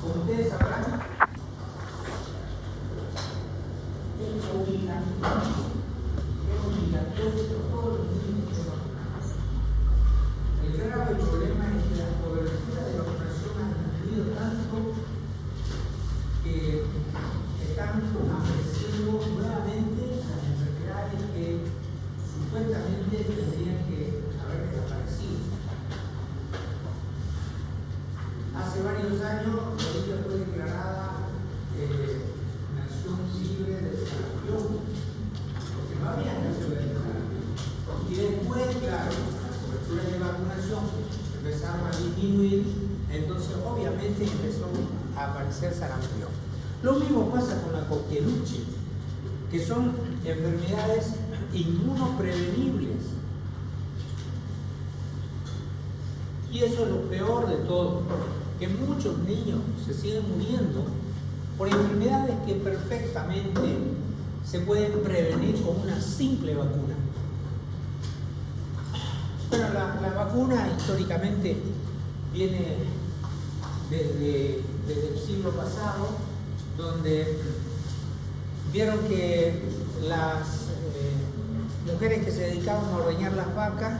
Como ustedes sabrán, es obligatorio todos los niños de vacunarse. El grave problema es que la cobertura de vacunación ha disminuido tanto que están apareciendo nuevamente las enfermedades que supuestamente tendrían que haber desaparecido. Hace varios años, Bolivia fue declarada nación libre del sarampión, porque no había nación del sarampión. Y después, claro, las coberturas de vacunación empezaron a disminuir, entonces obviamente empezó a aparecer sarampión. Lo mismo pasa con la coqueluche, que son enfermedades inmunoprevenibles. Y eso es lo peor de todo, que muchos niños se siguen muriendo por enfermedades que perfectamente se pueden prevenir con una simple vacuna. Bueno, la vacuna históricamente viene desde el siglo pasado, donde vieron que las mujeres que se dedicaban a ordeñar las vacas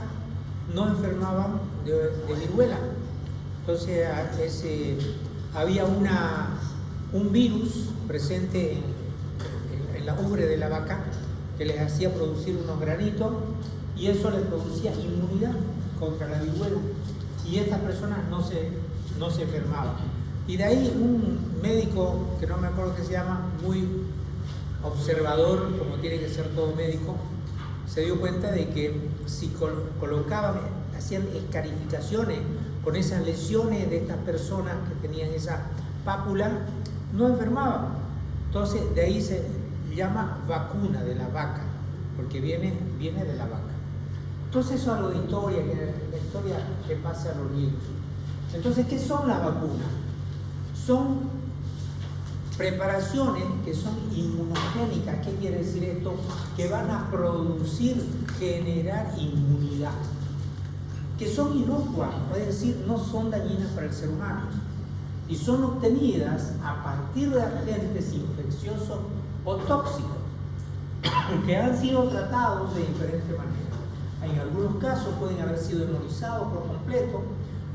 no enfermaban de viruela. Entonces había un virus presente en la ubre de la vaca que les hacía producir unos granitos y eso les producía inmunidad contra la viruela y estas personas no se enfermaban. Y de ahí un médico, que no me acuerdo qué se llama, muy observador, como tiene que ser todo médico, se dio cuenta de que si colocaban, hacían escarificaciones con esas lesiones de estas personas que tenían esa pápula, no enfermaban. Entonces de ahí se llama vacuna de la vaca, porque viene de la vaca. Entonces eso es algo de historia, la historia que pasa a los niños. Entonces, ¿qué son las vacunas? Son preparaciones que son inmunogénicas. ¿Qué quiere decir esto? Que van a generar inmunidad. Que son inocuas, es decir, no son dañinas para el ser humano. Y son obtenidas a partir de agentes infecciosos o tóxicos que han sido tratados de diferentes maneras. En algunos casos pueden haber sido inmunizados por completo,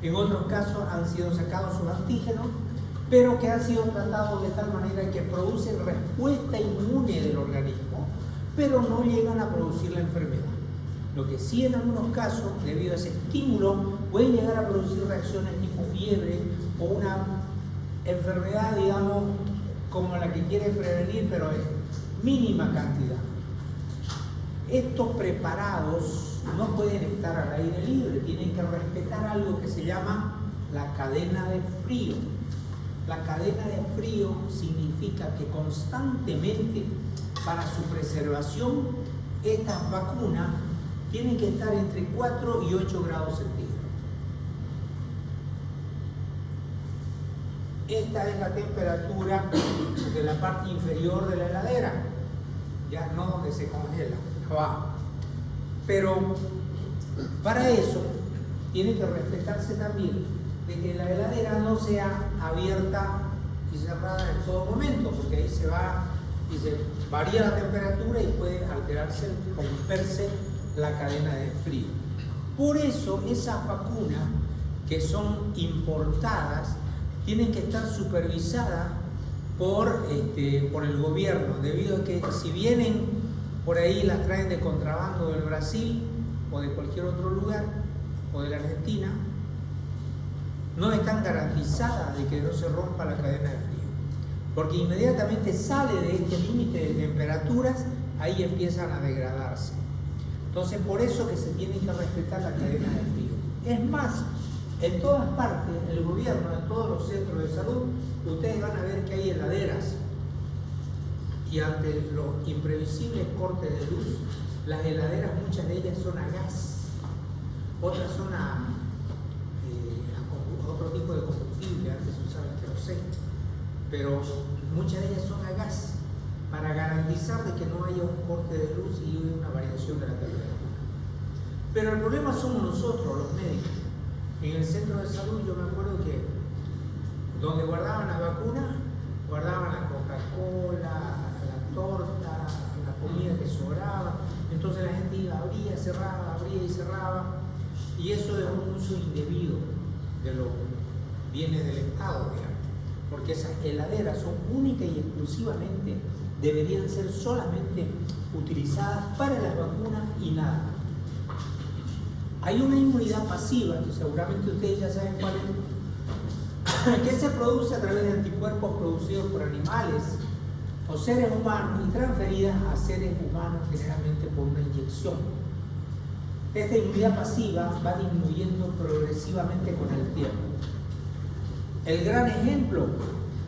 en otros casos han sido sacados sus antígenos, pero que han sido tratados de tal manera que producen respuesta inmune del organismo, pero no llegan a producir la enfermedad. Lo que sí en algunos casos, debido a ese estímulo, pueden llegar a producir reacciones tipo fiebre o una enfermedad, digamos, como la que quiere prevenir, pero en mínima cantidad. Estos preparados no pueden estar al aire libre, tienen que respetar algo que se llama la cadena de frío. La cadena de frío significa que constantemente, para su preservación, estas vacunas tienen que estar entre 4 y 8 grados centígrados. Esta es la temperatura de la parte inferior de la heladera, ya no donde se congela, abajo. Pero para eso tiene que respetarse también de que la heladera no sea abierta y cerrada en todo momento, porque ahí se va y se varía la temperatura y puede alterarse, romperse la cadena de frío. Por eso esas vacunas que son importadas tienen que estar supervisadas por el gobierno, debido a que si vienen por ahí las traen de contrabando del Brasil o de cualquier otro lugar o de la Argentina, no están garantizadas de que no se rompa la cadena de frío, porque inmediatamente sale de este límite de temperaturas, ahí empiezan a degradarse. Entonces por eso que se tiene que respetar la cadena de frío. Es más, en todas partes, el gobierno, en todos los centros de salud, ustedes van a ver que hay heladeras. Y ante los imprevisibles cortes de luz, las heladeras, muchas de ellas son a gas, otras son a otro tipo de combustible, antes se usaba el queroseno, pero muchas de ellas son a gas, para garantizar de que no haya un corte de luz y una variación de la temperatura. Pero el problema somos nosotros, los médicos. En el centro de salud yo me acuerdo que Donde guardaban las vacunas, guardaban la Coca-Cola, la torta, la comida que sobraba. Entonces la gente iba, abría y cerraba. Y eso es un uso indebido de los bienes del Estado, digamos. Porque esas heladeras son única y exclusivamente, deberían ser solamente utilizadas para las vacunas y nada. Hay una inmunidad pasiva, que seguramente ustedes ya saben cuál es, que se produce a través de anticuerpos producidos por animales o seres humanos y transferidas a seres humanos generalmente por una inyección. Esta inmunidad pasiva va disminuyendo progresivamente con el tiempo. El gran ejemplo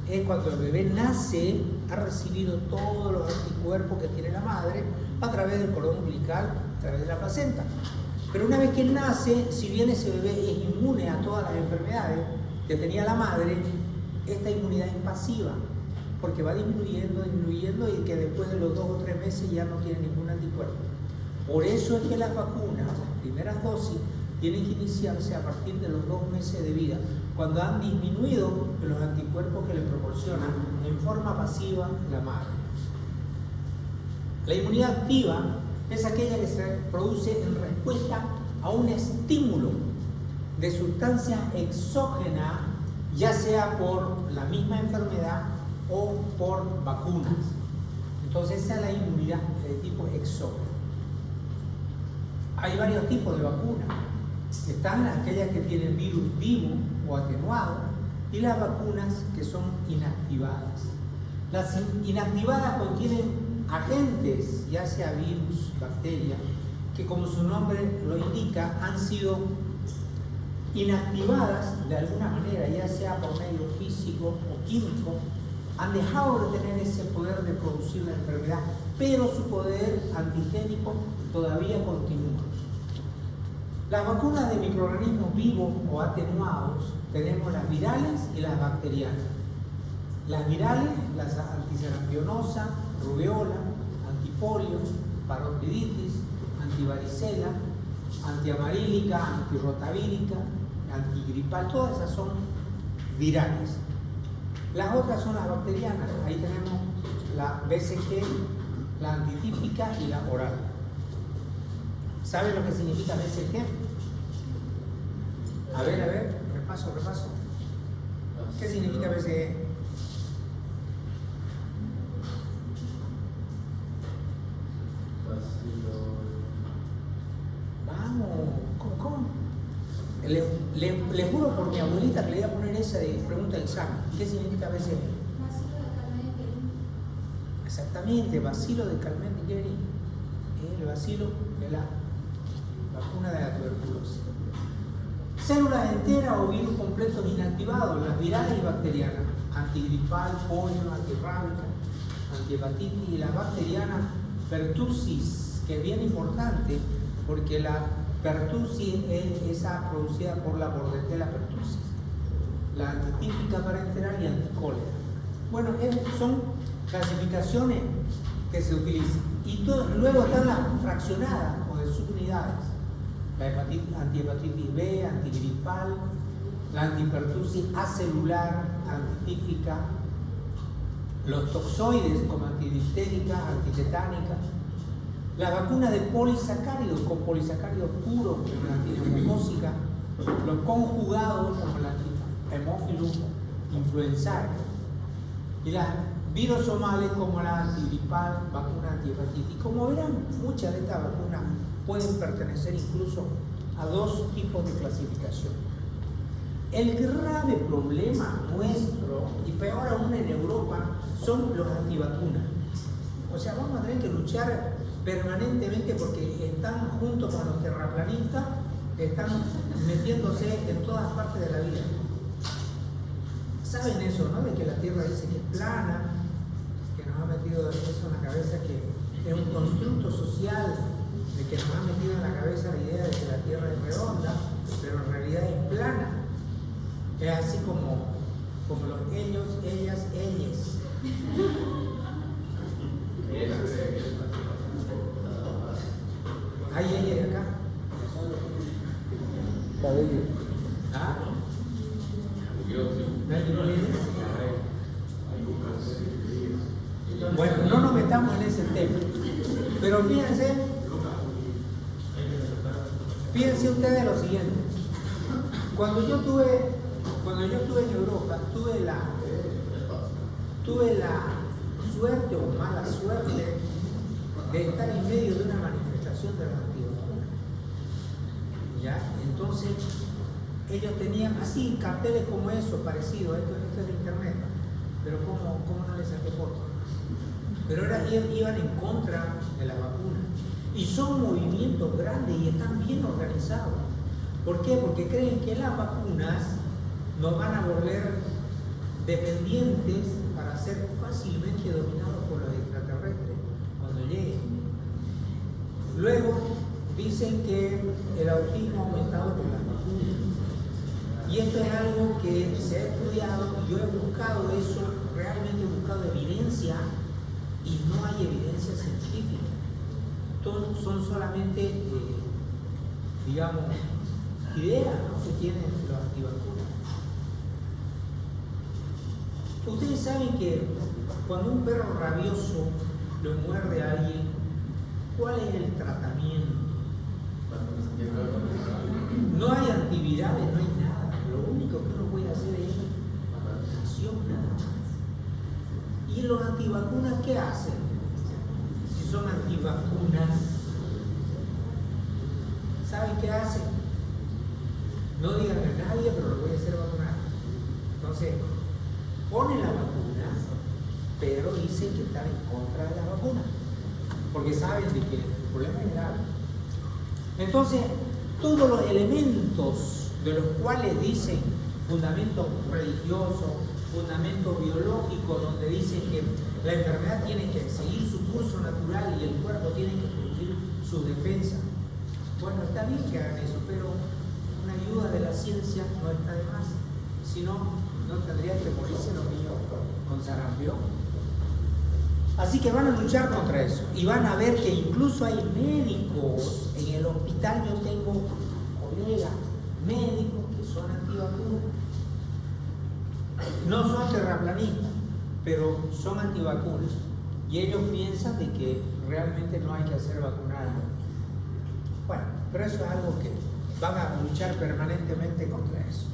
es cuando el bebé nace, ha recibido todos los anticuerpos que tiene la madre a través del cordón umbilical, a través de la placenta. Pero una vez que nace, si bien ese bebé es inmune a todas las enfermedades que tenía la madre, esta inmunidad es pasiva, porque va disminuyendo y que después de los 2 o 3 meses ya no tiene ningún anticuerpo. Por eso es que las vacunas, las primeras dosis, tienen que iniciarse a partir de los 2 meses de vida, cuando han disminuido los anticuerpos que le proporcionan en forma pasiva la madre. La inmunidad activa es aquella que se produce en respuesta a un estímulo de sustancia exógena, ya sea por la misma enfermedad o por vacunas. Entonces esa es la inmunidad de tipo exógeno. Hay varios tipos de vacunas. Están aquellas que tienen virus vivo o atenuado y las vacunas que son inactivadas. Las inactivadas contienen agentes, ya sea virus, bacterias, que como su nombre lo indica, han sido inactivadas de alguna manera, ya sea por medio físico o químico, han dejado de tener ese poder de producir la enfermedad, pero su poder antigénico todavía continúa. Las vacunas de microorganismos vivos o atenuados tenemos las virales y las bacterianas. Las virales, las antiserampionosa, rubeola, antipolio, parotiditis, antivaricela, antiamarílica, antirrotavírica, antigripal, todas esas son virales. Las otras son las bacterianas, ahí tenemos la BCG, la antitípica y la oral. ¿Saben lo que significa BCG? A ver, repaso. ¿Qué significa BCG? Vamos, ¿cómo? Le juro por mi abuelita que le iba a poner esa de pregunta de examen. ¿Qué significa BCG? Bacilo de Carmen-Guerin. Exactamente, bacilo de Carmen-Guerin. El bacilo de la vacuna de la tuberculosis. Células enteras o virus completos inactivados, las virales y bacterianas, antigripal, polio, antirrábica, antihepatitis, y la bacteriana pertussis, que es bien importante porque la pertussis es esa producida por la Bordetella pertussis, la antitípica parenteral y anticólera. Bueno, son clasificaciones que se utilizan. Y luego están las fraccionadas o de subunidades. La antihepatitis B, antigripal, la antipertussis acelular, antitípica, los toxoides como antidistérica, antitetánica, la vacuna de polisacáridos con polisacáridos puros como la antineumocócica, los conjugados como la Haemophilus influenzae y las virosomales como la antigripal, vacuna antihepatitis. Como verán, muchas de estas vacunas pueden pertenecer incluso a 2 tipos de clasificación. El grave problema nuestro, y peor aún en Europa, son los antivacunas. O sea, vamos a tener que luchar permanentemente porque están junto con los terraplanistas, están metiéndose en todas partes de la vida. ¿Saben eso, no? De que la Tierra dice que es plana, que nos ha metido eso en la cabeza, que es un constructo social, de que nos ha metido en la cabeza la idea de que la Tierra es redonda, pero en realidad es plana. Es así como los ellos, ellas, ellas. ¿Hay ella de acá? ¿Ah? ¿No hay ningún líder? Pero fíjense ustedes lo siguiente. Cuando yo estuve en Europa, tuve la suerte o mala suerte de estar en medio de una manifestación de los antivacunas. ¿Ya? Entonces, ellos tenían así carteles como eso, parecido, esto es de internet, pero ¿cómo no les saqué foto? Pero iban en contra de la vacuna. Y son movimientos grandes y están bien organizados. ¿Por qué? Porque creen que las vacunas nos van a volver dependientes para ser fácilmente dominados por los extraterrestres cuando lleguen. Luego dicen que el autismo ha aumentado por las vacunas. Y esto es algo que se ha estudiado y yo he buscado eso, realmente he buscado evidencia y no hay evidencia científica. Son solamente, digamos, ideas, ¿no?, que tienen los antivacunas. Ustedes saben que cuando un perro rabioso lo muerde a alguien, ¿cuál es el tratamiento? No hay antivirales, no hay nada. Lo único que uno puede hacer es acción, nada más. ¿Y los antivacunas qué hacen? Si son antivacunas, ¿saben qué hacen? No digan a nadie, pero lo voy a hacer vacunar. Entonces, ponen la vacuna, pero dicen que están en contra de la vacuna, porque saben de que el problema es grave. Entonces, todos los elementos de los cuales dicen fundamentos religiosos, fundamentos biológicos, donde dicen que la enfermedad tiene que seguir su curso natural y el cuerpo tiene que producir su defensa. Bueno, está bien que hagan eso, pero una ayuda de la ciencia no está de más. Si no, no tendrían que morirse los niños con sarampión. Así que van a luchar contra eso. Y van a ver que incluso hay médicos en el hospital. Yo tengo colegas médicos que son antivacunas. No son terraplanistas, pero son antivacunas. Y ellos piensan de que realmente no hay que hacer vacunar. Bueno, pero eso es algo que van a luchar permanentemente contra eso.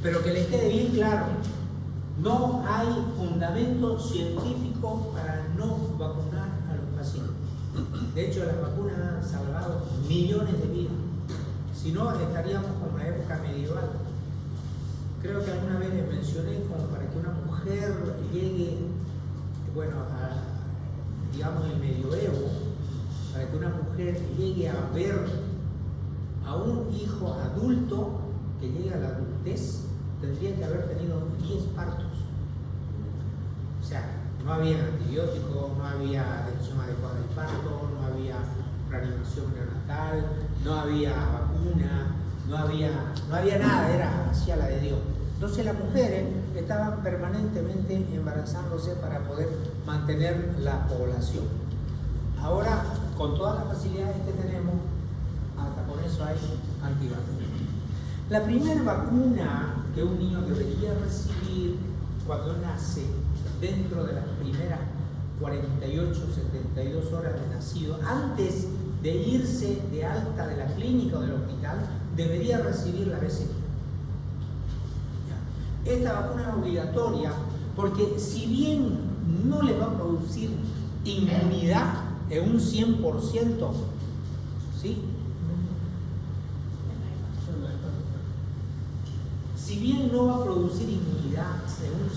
Pero que les quede bien claro, no hay fundamento científico para no vacunar a los pacientes. De hecho, las vacunas han salvado millones de vidas. Si no, estaríamos como en la época medieval. Creo que alguna vez les mencioné como para que una mujer llegue, bueno, digamos el medioevo, para que una mujer llegue a ver a un hijo adulto que llegue a la adultez, tendría que haber tenido 10 partos. O sea, no había antibióticos, no había atención adecuada del parto, no había reanimación neonatal, no había vacuna, no había nada, era hacia la de Dios. Entonces las mujeres estaban permanentemente embarazándose para poder mantener la población. Ahora, con todas las facilidades que tenemos, hasta con eso hay antivacunas. La primera vacuna que un niño debería recibir cuando nace, dentro de las primeras 48, 72 horas de nacido, antes de irse de alta de la clínica o del hospital, debería recibir la BCG. Esta vacuna es obligatoria porque si bien no le va a producir inmunidad en un 100%, ¿sí? Si bien no va a producir inmunidad en un 100%,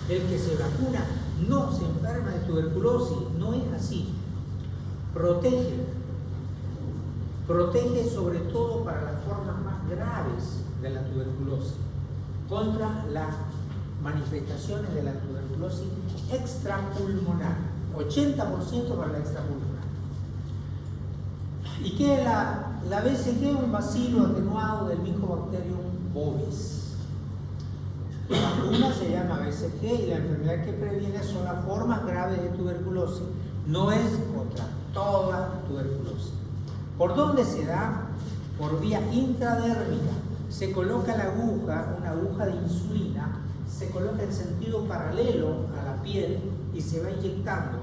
el que se vacuna no se enferma de tuberculosis, no es así. Protege sobre todo para las formas más graves de la tuberculosis, contra las manifestaciones de la tuberculosis extrapulmonar, 80% para la extrapulmonar. ¿Y qué es la BCG? Un bacilo atenuado del Mycobacterium bovis. La vacuna se llama BCG y la enfermedad que previene son las formas graves de tuberculosis. No es contra toda tuberculosis. ¿Por dónde se da? Por vía intradérmica. Se coloca la aguja, una aguja de insulina, se coloca en sentido paralelo a la piel y se va inyectando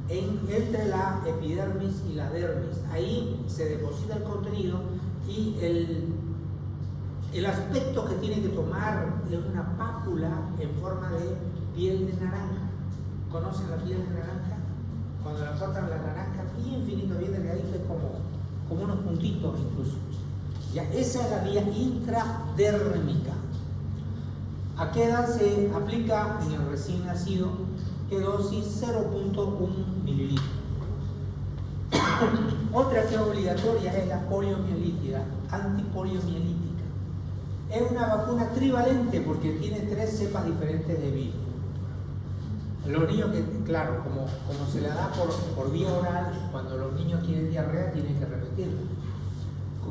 entre la epidermis y la dermis. Ahí se deposita el contenido y el aspecto que tiene que tomar es una pápula en forma de piel de naranja. ¿Conocen la piel de naranja? Cuando la cortan la naranja, bien finito, bien delgadito, es como unos puntitos incluso. Ya, esa es la vía intradérmica. ¿A qué edad se aplica en el recién nacido? ¿Qué dosis? 0.1 mililitros. Otra que es obligatoria es la poliomielítica, antipoliomielítica. Es una vacuna trivalente porque tiene 3 cepas diferentes de virus. Los niños que, claro, como se la da por vía oral, cuando los niños tienen diarrea tienen que repetirla.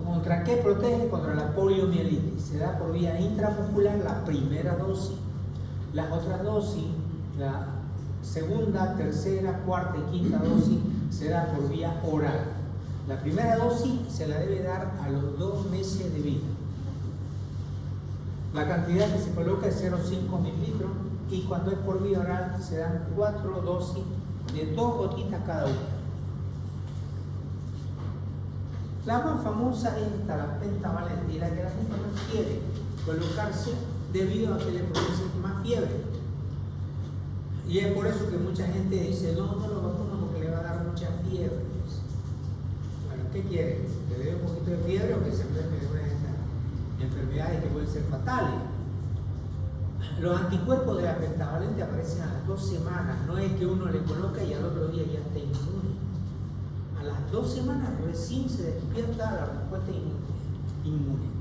¿Contra qué protege? Contra la poliomielitis. Se da por vía intramuscular la primera dosis. Las otras dosis, la segunda, tercera, cuarta y quinta dosis, se da por vía oral. La primera dosis se la debe dar a los 2 meses de vida. La cantidad que se coloca es 0,5 mililitros y cuando es por vía oral se dan 4 dosis de 2 gotitas cada una. La más famosa es esta, la pentavalente, y la que la gente no quiere colocarse debido a que le produce más fiebre. Y es por eso que mucha gente dice, no lo vacuno porque le va a dar mucha fiebre. Bueno, ¿qué quiere? ¿Que le dé un poquito de fiebre o que se enferme de una de estas enfermedades que pueden ser fatales? Los anticuerpos de la pentavalente aparecen a las 2 semanas, no es que uno le coloca y al otro día ya está inmune. A las 2 semanas recién se despierta la respuesta inmune.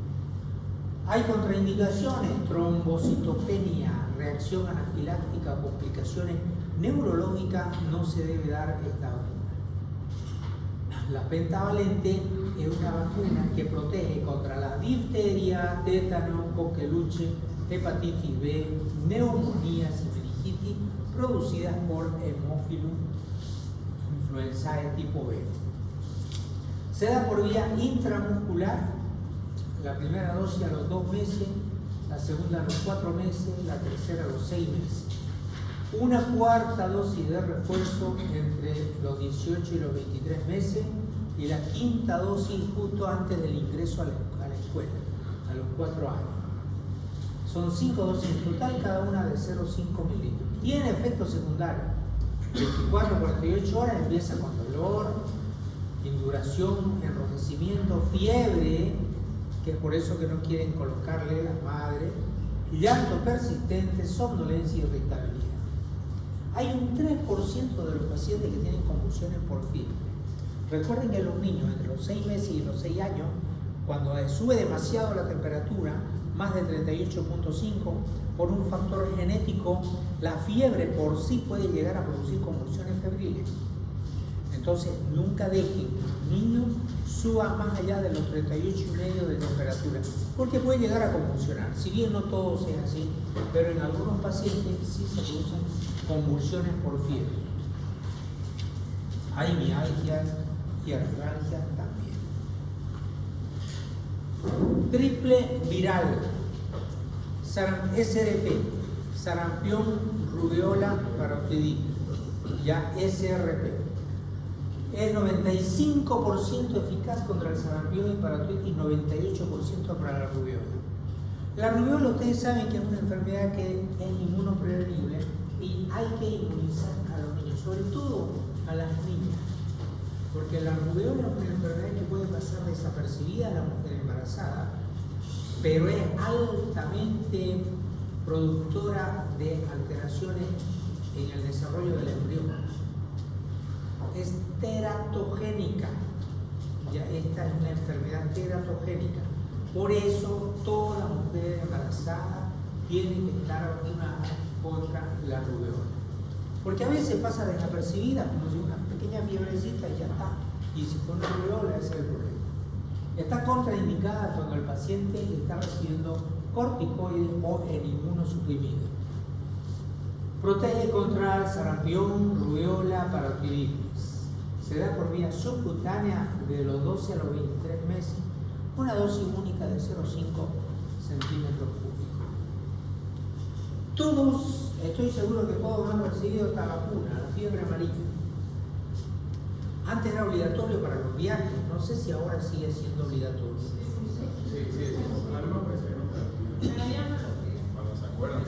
Hay contraindicaciones, trombocitopenia, reacción anafiláctica, complicaciones neurológicas, no se debe dar esta vacuna. La pentavalente es una vacuna que protege contra la difteria, tétano, coqueluche, hepatitis B, neumonías y meningitis producidas por hemófilus influenzae tipo B. Se da por vía intramuscular, la primera dosis a los 2 meses, la segunda a los 4 meses, la tercera a los 6 meses. Una cuarta dosis de refuerzo entre los 18 y los 23 meses y la quinta dosis justo antes del ingreso a la escuela, a los 4 años. Son 5 dosis en total, cada una de 0,5 mililitros. Tiene efectos secundarios. 24 a 48 horas empieza con dolor, induración, enrojecimiento, fiebre, que es por eso que no quieren colocarle las madres, llanto persistente, somnolencia y irritabilidad. Hay un 3% de los pacientes que tienen convulsiones por fiebre. Recuerden que los niños entre los 6 meses y los 6 años, cuando sube demasiado la temperatura, más de 38.5, por un factor genético, la fiebre por sí puede llegar a producir convulsiones febriles. Entonces, nunca dejen que un niño suba más allá de los 38,5 de temperatura, porque puede llegar a convulsionar. Si bien no todos es así, pero en algunos pacientes sí se producen convulsiones por fiebre. Hay mialgias y artralgias también. Triple viral, SRP, sarampión, rubeola, parotiditis, ya SRP. Es 95% eficaz contra el sarampión y parotiditis, 98% para la rubeola. La rubeola, ustedes saben que es una enfermedad que es inmunoprevenible y hay que inmunizar a los niños, sobre todo a las niñas. Porque la rubeola es una enfermedad que puede pasar desapercibida a la mujer embarazada, pero es altamente productora de alteraciones en el desarrollo del embrión. Es teratogénica, ya esta es una enfermedad teratogénica. Por eso toda la mujer embarazada tiene que estar vacunada contra la rubeola. Porque a veces pasa desapercibida, como si una pequeña fiebrecita y ya está. Y si fue una rubeola, ese es el problema. Está contraindicada cuando el paciente está recibiendo corticoides o el inmunosuprimido. Protege contra el sarampión, rubeola, parotiditis. Se da por vía subcutánea de los 12 a los 23 meses, una dosis única de 0,5 centímetros cúbicos. Todos, estoy seguro que todos han recibido esta vacuna, la fiebre amarilla. Antes era obligatorio para los viajes, no sé si ahora sigue siendo obligatorio. Sí. La misma presidenta. Cuando se acuerdan.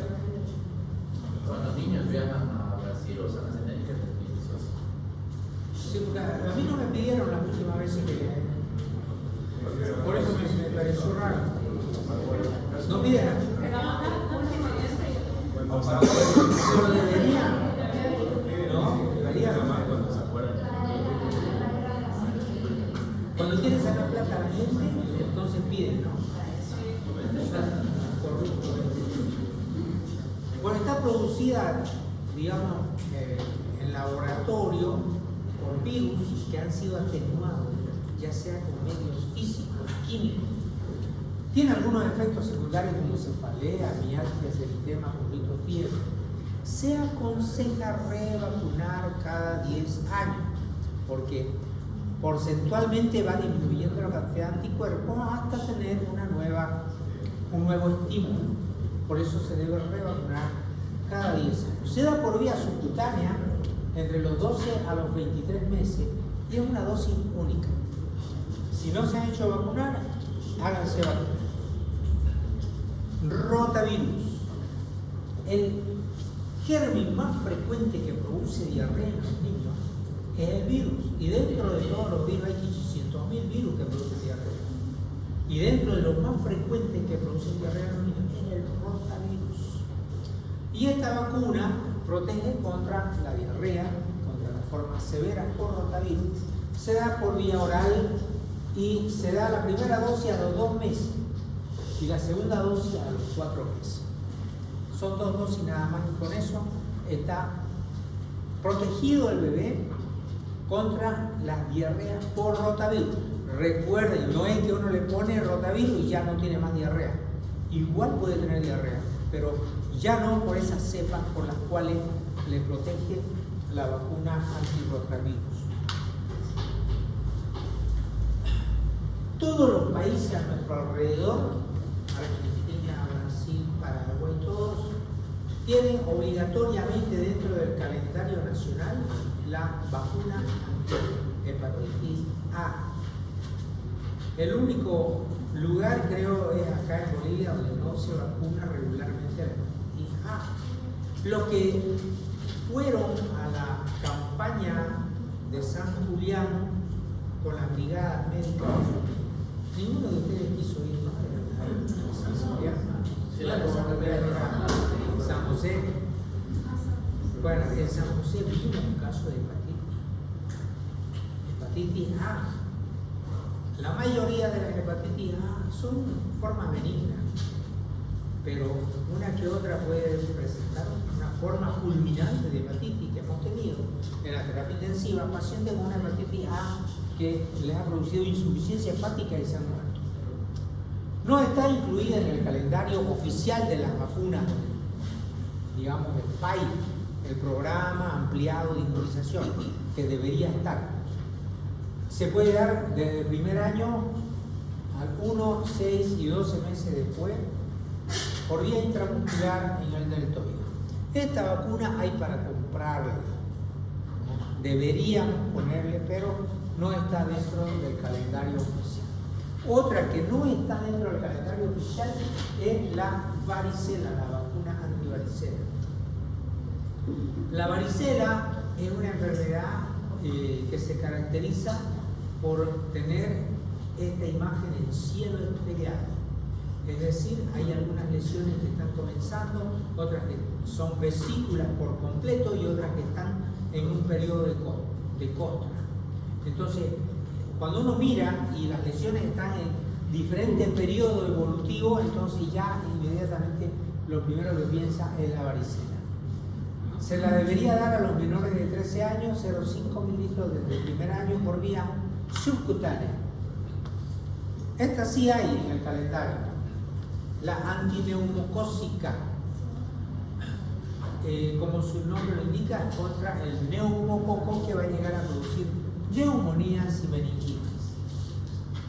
Cuando los niños viajan a Brasil o San Tenerife, Sí, porque a mí no me pidieron las últimas veces que... Por eso me pareció raro. No piden. Pero deberían. No, deberían. Cuando se acuerdan. Cuando quieren sacar plata a la gente, entonces piden, ¿no? Bueno, está producida, digamos, en laboratorio por virus que han sido atenuados, ya sea con medios físicos, químicos. Tiene algunos efectos secundarios como cefalea, mialgias, eritema, conductos fiebre. Se aconseja revacunar cada 10 años, porque porcentualmente va disminuyendo la cantidad de anticuerpos hasta tener un nuevo estímulo. Por eso se debe revacunar cada 10 años. Se da por vía subcutánea entre los 12 a los 23 meses y es una dosis única. Si no se han hecho vacunar, háganse vacunar. Rotavirus. El germen más frecuente que produce diarrea en los niños es el virus. Y dentro de todos los virus hay 800.000 virus que producen diarrea. Y dentro de los más frecuentes que producen diarrea en los niños es el rotavirus. Y esta vacuna protege contra la diarrea, contra las formas severas por rotavirus. Se da por vía oral y se da la primera dosis a los 2 meses y la segunda dosis a los 4 meses. Son 2 dosis nada más y con eso está protegido el bebé contra las diarreas por rotavirus. Recuerden, no es que uno le pone rotavirus y ya no tiene más diarrea. Igual puede tener diarrea, pero ya no por esas cepas por las cuales le protege la vacuna antirrotavirus. Todos los países a nuestro alrededor, Argentina, Brasil, Paraguay, todos, tienen obligatoriamente dentro del calendario nacional la vacuna anti-hepatitis A. El único lugar, creo, es acá en Bolivia donde no se vacuna regularmente a la hepatitis A. Los que fueron a la campaña de San Julián con la brigada médica, ninguno de ustedes quiso ir a San Julián. Sí, la San Julián era San José. Bueno, en San José vimos un caso de hepatitis A. La mayoría de las hepatitis A son formas benignas, pero una que otra puede presentar una forma fulminante de hepatitis que hemos tenido en la terapia intensiva, pacientes con una hepatitis A que les ha producido insuficiencia hepática y se han muerto. No está incluida en el calendario oficial de las vacunas, digamos, del PAI, el programa ampliado de inmunización, que debería estar. Se puede dar desde el primer año al 1, 6 y 12 meses después por vía intramuscular en el deltoide. Esta vacuna hay para comprarla. Deberíamos ponerle, pero no está dentro del calendario oficial. Otra que no está dentro del calendario oficial es la varicela, la vacuna antivaricela. La varicela es una enfermedad que se caracteriza por tener esta imagen en cielo estrellado. Es decir, hay algunas lesiones que están comenzando, otras que son vesículas por completo y otras que están en un periodo de costra. Entonces, cuando uno mira y las lesiones están en diferentes periodos evolutivos, entonces ya inmediatamente lo primero que piensa es la varicela. Se la debería dar a los menores de 13 años, 0,5 mililitros desde el primer año por vía subcutánea. Esta sí hay en el calendario. La antineumocócica, como su nombre lo indica, es contra el neumococo que va a llegar a producir neumonías y meningitis.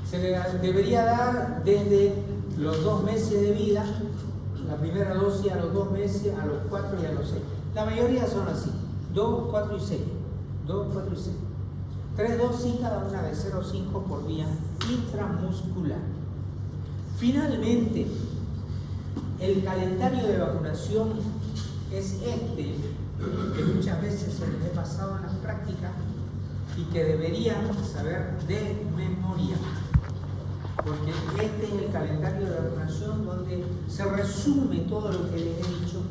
Se le debería dar desde los 2 meses de vida, la primera dosis a los 2 meses, a los 4 y a los 6. La mayoría son así, 2, 4 y 6. 2, 4 y 6. 3 dosis cada una de 0,5 por vía intramuscular. Finalmente, el calendario de vacunación es este, que muchas veces se les he pasado en las prácticas y que deberían saber de memoria, porque este es el calendario de vacunación donde se resume todo lo que les he dicho,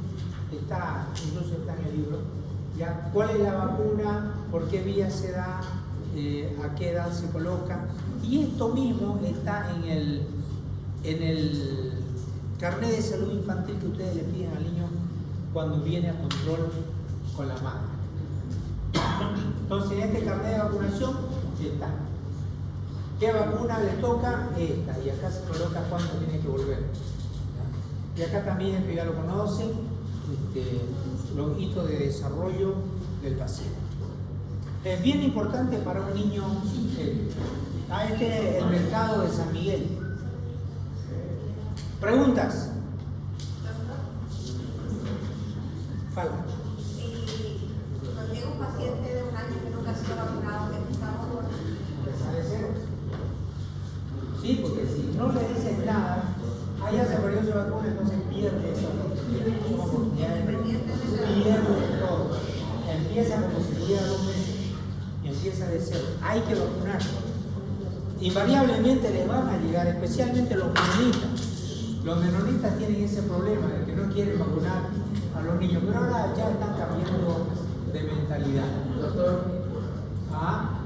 incluso está en el libro, ya cuál es la vacuna, por qué vía se da, a qué edad se coloca, y esto mismo está en el carnet de salud infantil que ustedes le piden al niño cuando viene a control con la madre. Entonces, en este carnet de vacunación está. ¿Qué vacuna le toca? Esta. Y acá se coloca cuándo tiene que volver. ¿Ya? Y acá también, ya lo conocen, los hitos de desarrollo del paciente. Es bien importante para un niño. Este es el mercado de San Miguel. ¿Preguntas? Fala. Cuando llega un paciente de 1 año que nunca ha sido vacunado, que empezamos con... ¿Empezar de cero? Sí, porque si no le dices nada, ya se perdió su vacuna, entonces pierde esa oportunidad. Pierde todo. Empieza como si tuviera 2 meses y empieza de cero. Hay que vacunarlo. Invariablemente les van a llegar, especialmente los menonitas. Los menonitas tienen ese problema de que no quieren vacunar a los niños, pero ahora ya están cambiando de mentalidad. Doctor, ¿Ah?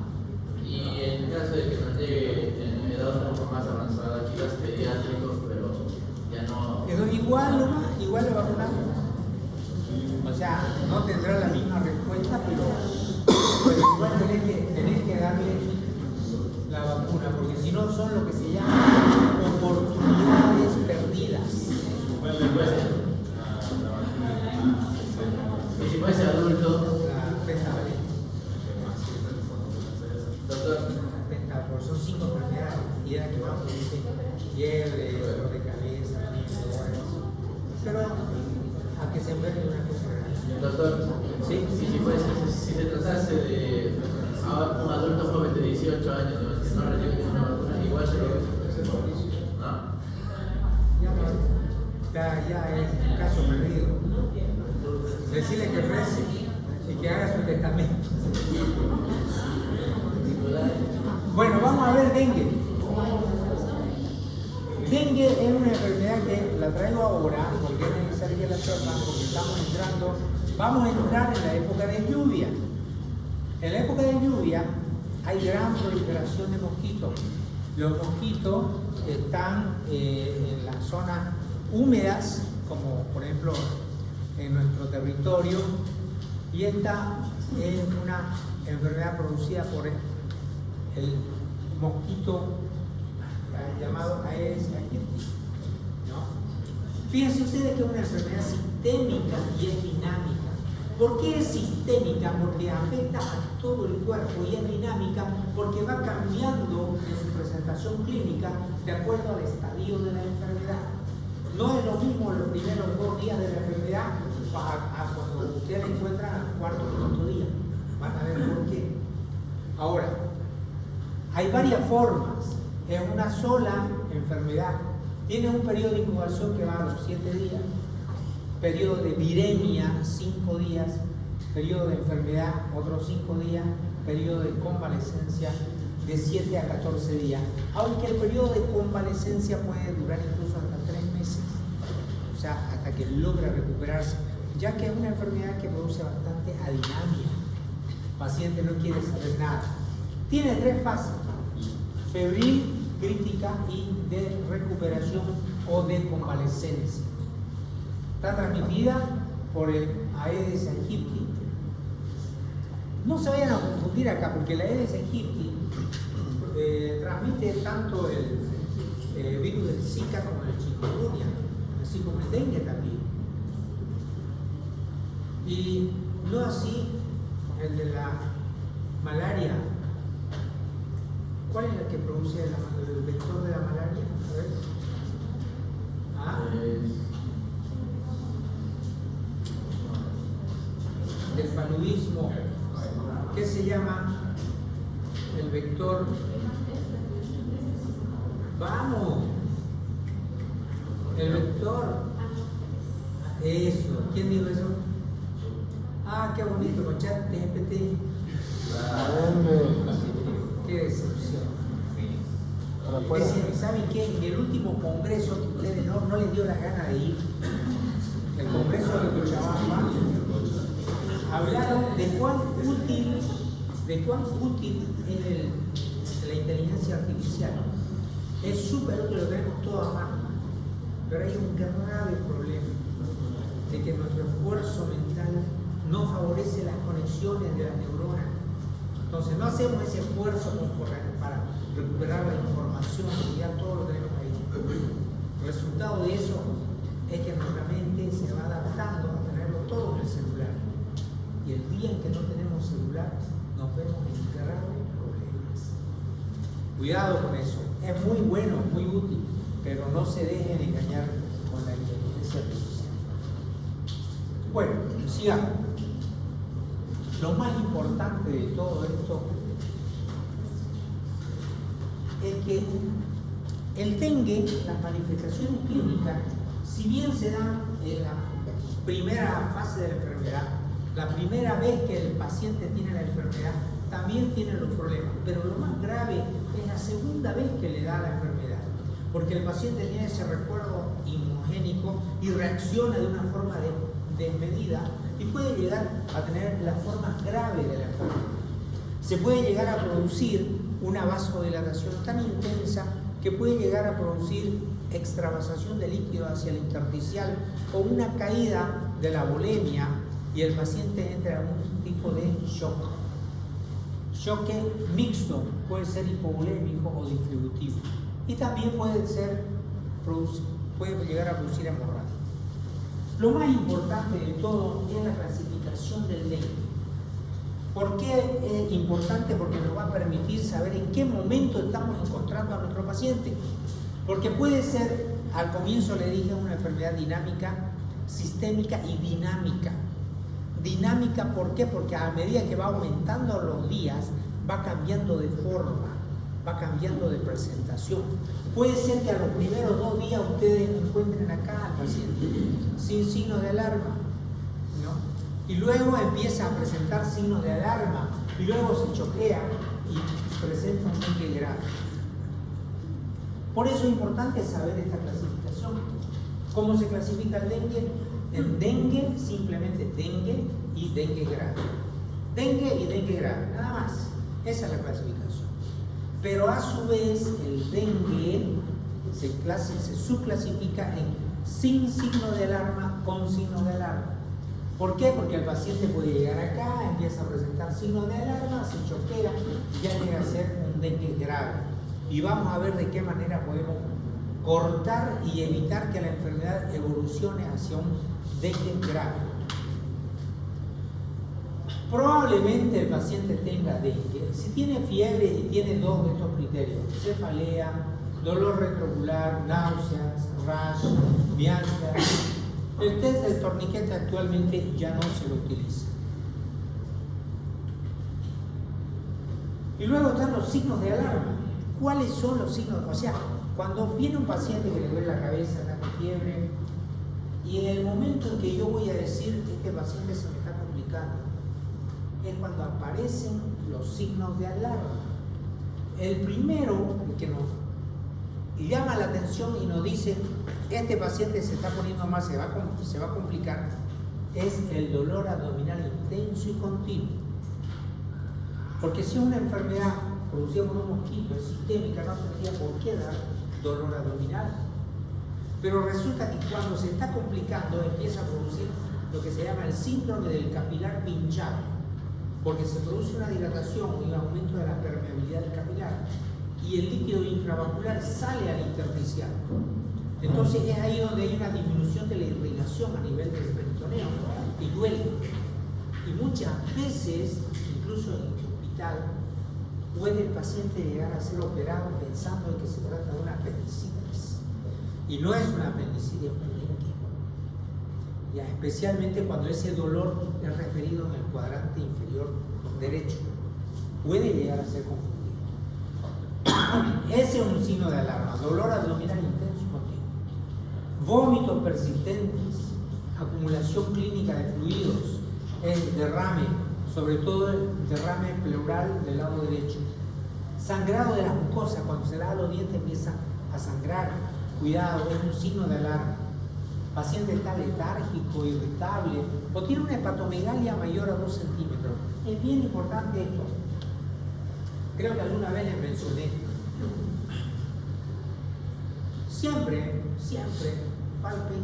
y en caso de que no llegue en edad un poco más avanzada, chicas pediátricos, pero ya no... Quedó igual nomás, igual le vacunamos. O sea, no tendrá la misma respuesta, pero igual tenés que darle la vacuna, porque si no son lo que se llama oportunidades perdidas. Y si fuese adulto, La pentavalente. doctor, Porque son 5 enfermedades y era que vamos, dice fiebre, dolor de cabeza, pero a que se enferme una cosa grande. doctor, Sí. si se tratase de un adulto joven de 18 años que no recibe una vacuna, igual se lo ¿no? Ya es un caso perdido. Decirle que rece y que haga su testamento. Bueno, vamos a ver dengue. Dengue es una enfermedad que la traigo ahora porque es necesario que la sepan, porque vamos a entrar en la época de lluvia. En la época de lluvia hay gran proliferación de mosquitos. Los mosquitos están en las zonas húmedas, como por ejemplo en nuestro territorio, y esta es una enfermedad producida por el mosquito llamado Aedes aegypti, ¿no? Fíjense ustedes que es una enfermedad sistémica y es dinámica. ¿Por qué es sistémica? Porque afecta a todo el cuerpo, y es dinámica porque va cambiando en su presentación clínica de acuerdo al estadio de la enfermedad. No es lo mismo los primeros 2 días de la enfermedad a cuando ustedes la encuentran al 4º o 5º día. Van a ver por qué. Ahora, hay varias formas. Es una sola enfermedad. Tiene un periodo de incubación que va a los 7 días, periodo de viremia 5 días, periodo de enfermedad otros 5 días, periodo de convalescencia de 7 a 14 días, aunque el periodo de convalescencia puede durar incluso hasta 3 meses, o sea, hasta que logra recuperarse, ya que es una enfermedad que produce bastante adinamia. El paciente no quiere saber nada. Tiene 3 fases: febril, crítica y de recuperación o de convalescencia. Está transmitida por el Aedes aegypti. No se vayan a confundir acá, porque el Aedes aegypti transmite tanto el virus del Zika como el chikungunya, así como el dengue también. Y no así el de la malaria. ¿Cuál es la que produce el vector de la malaria? A ver. ¿Ah? Del paludismo. ¿Qué se llama? el vector. Vamos. El vector. Eso. ¿Quién dijo eso? Ah, qué bonito, con ChatGPT. Qué decepción. ¿Saben qué? En el último congreso, ustedes no les dio la gana de ir. El congreso de Cochabamba, hablaron de cuán útil es la inteligencia artificial. Es súper útil, lo tenemos todo a mano. Pero hay un grave problema de que nuestro esfuerzo mental no favorece las conexiones de las neuronas. Entonces no hacemos ese esfuerzo para recuperar la información, y ya todo lo tenemos ahí. El resultado de eso es que nuestra mente se va adaptando a tenerlo todo en el celular. Y el día en que no tenemos celular, nos vemos en graves problemas. Cuidado con eso. Es muy bueno, muy útil, pero no se dejen engañar con la inteligencia artificial. Bueno, sigamos. Lo más importante de todo esto es que el dengue, las manifestaciones clínicas, si bien se dan en la primera fase de la enfermedad, la primera vez que el paciente tiene la enfermedad, también tiene los problemas. Pero lo más grave es la segunda vez que le da la enfermedad, porque el paciente tiene ese recuerdo inmunogénico y reacciona de una forma desmedida y puede llegar a tener la forma grave de la enfermedad. Se puede llegar a producir una vasodilatación tan intensa que puede llegar a producir extravasación de líquido hacia el intersticial o una caída de la volemia y el paciente entra en un tipo de shock. Shock mixto, puede ser hipovolémico o distributivo. Y también puede llegar a producir hemorragia. Lo más importante de todo es la clasificación del dengue. ¿Por qué es importante? Porque nos va a permitir saber en qué momento estamos encontrando a nuestro paciente. Porque puede ser, al comienzo le dije, una enfermedad dinámica, sistémica y dinámica. Dinámica, ¿por qué? Porque a medida que va aumentando los días, va cambiando de forma, va cambiando de presentación. Puede ser que a los primeros 2 días ustedes encuentren acá al paciente sin signos de alarma, ¿no? Y luego empieza a presentar signos de alarma y luego se choquea y presenta un dengue grave. Por eso es importante saber esta clasificación. ¿Cómo se clasifica el dengue? En dengue, simplemente dengue y dengue grave. Dengue y dengue grave, nada más. Esa es la clasificación. Pero a su vez el dengue se subclasifica en sin signo de alarma, con signo de alarma. ¿Por qué? Porque el paciente puede llegar acá, empieza a presentar signos de alarma, se choquea y ya llega a ser un dengue grave. Y vamos a ver de qué manera podemos cortar y evitar que la enfermedad evolucione hacia un dengue grave. Probablemente el paciente tenga dengue si tiene fiebre y tiene 2 de estos criterios: cefalea, dolor retroocular, náuseas, rash, mialgia. El test del torniquete actualmente ya no se lo utiliza. Y luego están los signos de alarma. ¿Cuáles son los signos? O sea, cuando viene un paciente que le duele la cabeza, está con fiebre, y en el momento en que yo voy a decir que este paciente se me está complicando, es cuando aparecen los signos de alarma. El primero, el que nos llama la atención y nos dice este paciente se está poniendo mal, se va a complicar, es el dolor abdominal intenso y continuo. Porque si es una enfermedad producida por un mosquito, es sistémica, no tendría por qué dar dolor abdominal. Pero resulta que cuando se está complicando empieza a producir lo que se llama el síndrome del capilar pinchado, porque se produce una dilatación y un aumento de la permeabilidad del capilar y el líquido intravascular sale al intersticial. Entonces es ahí donde hay una disminución de la irrigación a nivel del peritoneo y duele. Y muchas veces, incluso en el hospital, puede el paciente llegar a ser operado pensando en que se trata de una apendicitis. Y no es una apendicitis, es un dengue. Ya, especialmente cuando ese dolor es referido en el cuadrante inferior derecho. Puede llegar a ser confundido. Ese es un signo de alarma. Dolor abdominal intenso y continuo. Vómitos persistentes, acumulación clínica de fluidos, el derrame, sobre todo el derrame pleural del lado derecho. Sangrado de las mucosas, cuando se lava los dientes empieza a sangrar. Cuidado, es un signo de alarma. Paciente está letárgico, irritable o tiene una hepatomegalia mayor a 2 centímetros. Es bien importante esto. Creo que alguna vez les mencioné. Siempre palpen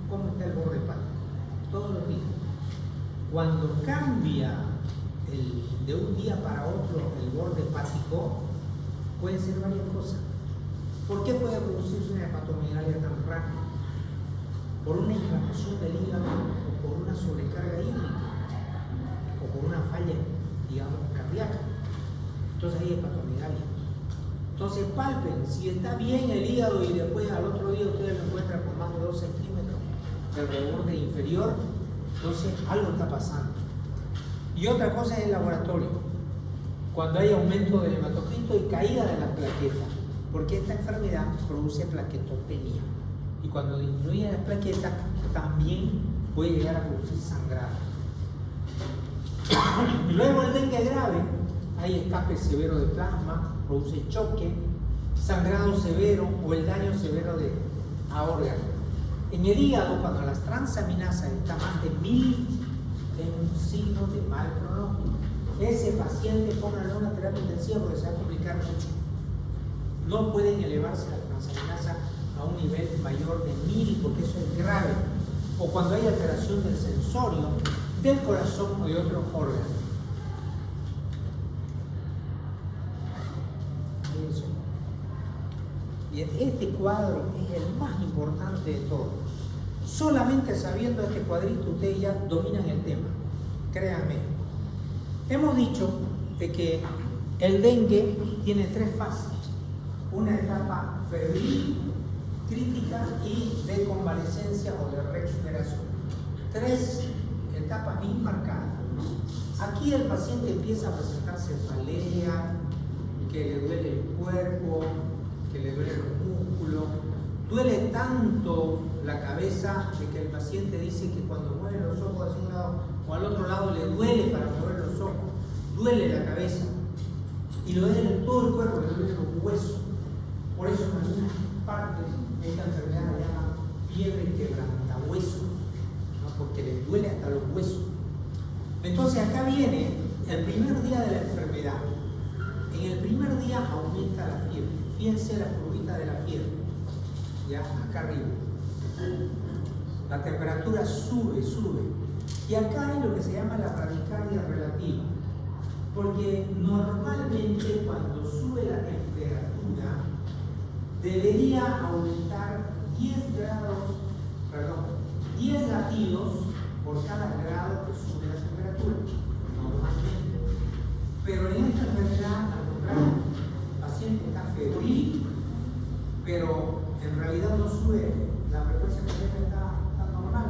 cómo está el borde hepático. Todos los días. Cuando cambia de un día para otro el borde hepático, pueden ser varias cosas. ¿Por qué puede producirse una hepatomegalia tan rápida? Por una inflamación del hígado o por una sobrecarga hídrica o por una falla, digamos, cardíaca. Entonces hay hepatomegalia. Entonces palpen, si está bien el hígado y después al otro día ustedes lo encuentran con más de 2 centímetros del reborde inferior, entonces algo está pasando. Y otra cosa es el laboratorio, cuando hay aumento del hematocrito y caída de las plaquetas, porque esta enfermedad produce plaquetopenia. Y cuando disminuye las plaquetas, también puede llegar a producir sangrado. Luego el dengue grave, hay escape severo de plasma, produce choque, sangrado severo o el daño severo a órganos. En el hígado, cuando las transaminasas están más de 1000, es un signo de mal pronóstico. Ese paciente, pónganlo en una terapia intensiva porque se va a complicar mucho. No pueden elevarse las transaminasas a un nivel mayor de 1000 porque eso es grave. O cuando hay alteración del sensorio, del corazón o de otros órganos. Eso. Y este cuadro es el más importante de todos. Solamente sabiendo este cuadrito ustedes ya dominan el tema. Créanme. Hemos dicho de que el dengue tiene 3 fases. Una etapa febril, crítica y de convalescencia o de recuperación. 3 etapas bien marcadas. Aquí el paciente empieza a presentar cefalea, que le duele el cuerpo, que le duelen los músculos. Duele tanto la cabeza de que el paciente dice que cuando mueve los ojos hacia un lado o al otro lado le duele para mover los ojos. Duele la cabeza y le duele todo el cuerpo, le duelen los huesos. Por eso en algunas partes esta enfermedad la llaman fiebre quebrantahuesos, ¿no? Porque les duele hasta los huesos. Entonces acá viene el primer día de la enfermedad. En el primer día aumenta la fiebre. Fíjense la curvita de la fiebre, ya acá arriba. La temperatura sube. Y acá hay lo que se llama la bradicardia relativa. Porque normalmente cuando sube la temperatura debería aumentar 10 latidos por cada grado que sube la temperatura, normalmente. Pero en esta enfermedad, al contrario, el paciente está febril, pero en realidad no sube, la frecuencia cardíaca está normal.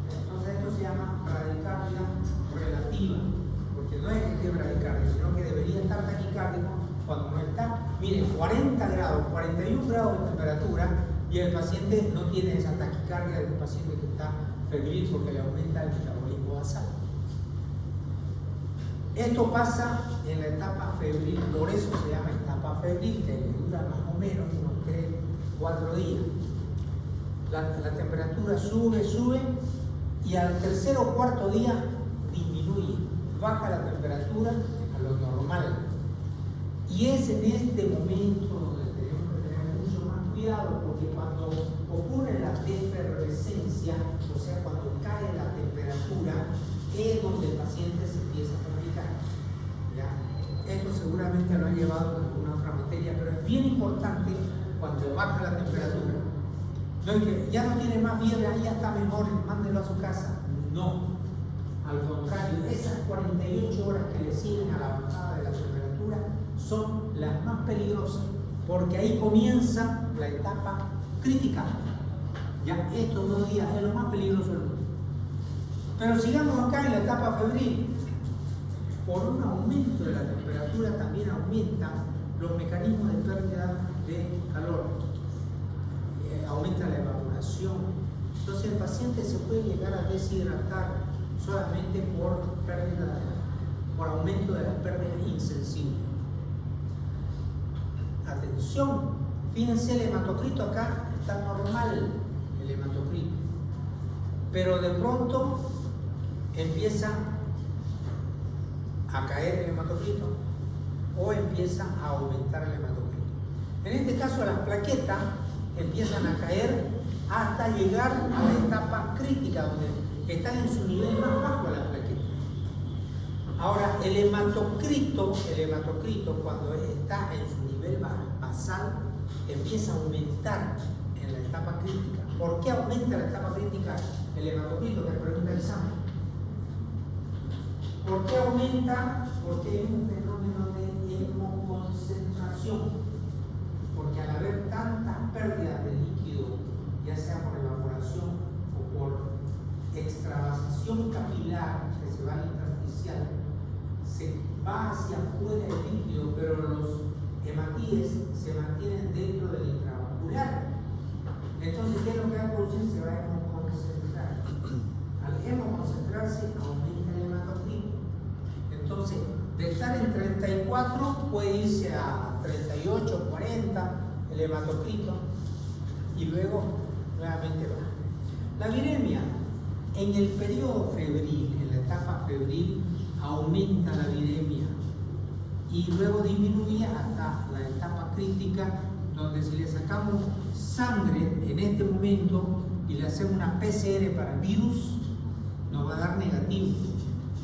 Entonces esto se llama bradicardia relativa, porque no es que esté bradicardia, sino que debería estar taquicárdico cuando no está. Miren, 40 grados, 41 grados de temperatura y el paciente no tiene esa taquicardia del paciente que está febril porque le aumenta el metabolismo basal. Esto pasa en la etapa febril, por eso se llama etapa febril, que le dura más o menos unos 3-4 días. La temperatura sube y al tercer o cuarto día disminuye, baja la temperatura a lo normal. Y es en este momento donde tenemos que tener mucho más cuidado, porque cuando ocurre la defervescencia, o sea, cuando cae la temperatura, es donde el paciente se empieza a complicar. ¿Ya? Esto seguramente lo han llevado en alguna otra materia, pero es bien importante cuando baja la temperatura. No es que ya no tiene más fiebre, ahí ya está mejor, mándelo a su casa. No, al contrario, esas 48 horas que le siguen a la bajada de la temperatura son las más peligrosas, porque ahí comienza la etapa crítica. Ya estos 2 días es lo más peligroso del mundo. Pero sigamos acá en la etapa febril. Por un aumento de la temperatura también aumentan los mecanismos de pérdida de calor, aumenta la evaporación. Entonces el paciente se puede llegar a deshidratar solamente por aumento de las pérdidas insensibles. Atención, fíjense, el hematocrito acá está normal, el hematocrito, pero de pronto empieza a caer el hematocrito o empieza a aumentar el hematocrito. En este caso las plaquetas empiezan a caer hasta llegar a la etapa crítica donde están en su nivel más bajo las plaquetas. Ahora el hematocrito cuando está en su nivel basal empieza a aumentar en la etapa crítica. ¿Por qué aumenta la etapa crítica el hematocrito? Que pregunta el examen. ¿Por qué aumenta? Porque hay un fenómeno de hemoconcentración. Porque al haber tantas pérdidas de líquido, ya sea por evaporación o por extravasación capilar que se va al intersticial, se va hacia afuera el líquido, pero los hematíes se mantienen dentro del intravascular. Entonces, ¿qué es lo que va a producir? Se va a hemoconcentrar. Al hemoconcentrarse aumenta el hematocrito. Entonces, de estar en 34 puede irse a 38, 40 el hematocrito y luego nuevamente baja. La viremia, en el periodo febril, en la etapa febril, aumenta la viremia y luego disminuye hasta la etapa crítica, donde si le sacamos sangre en este momento y le hacemos una PCR para virus, nos va a dar negativo,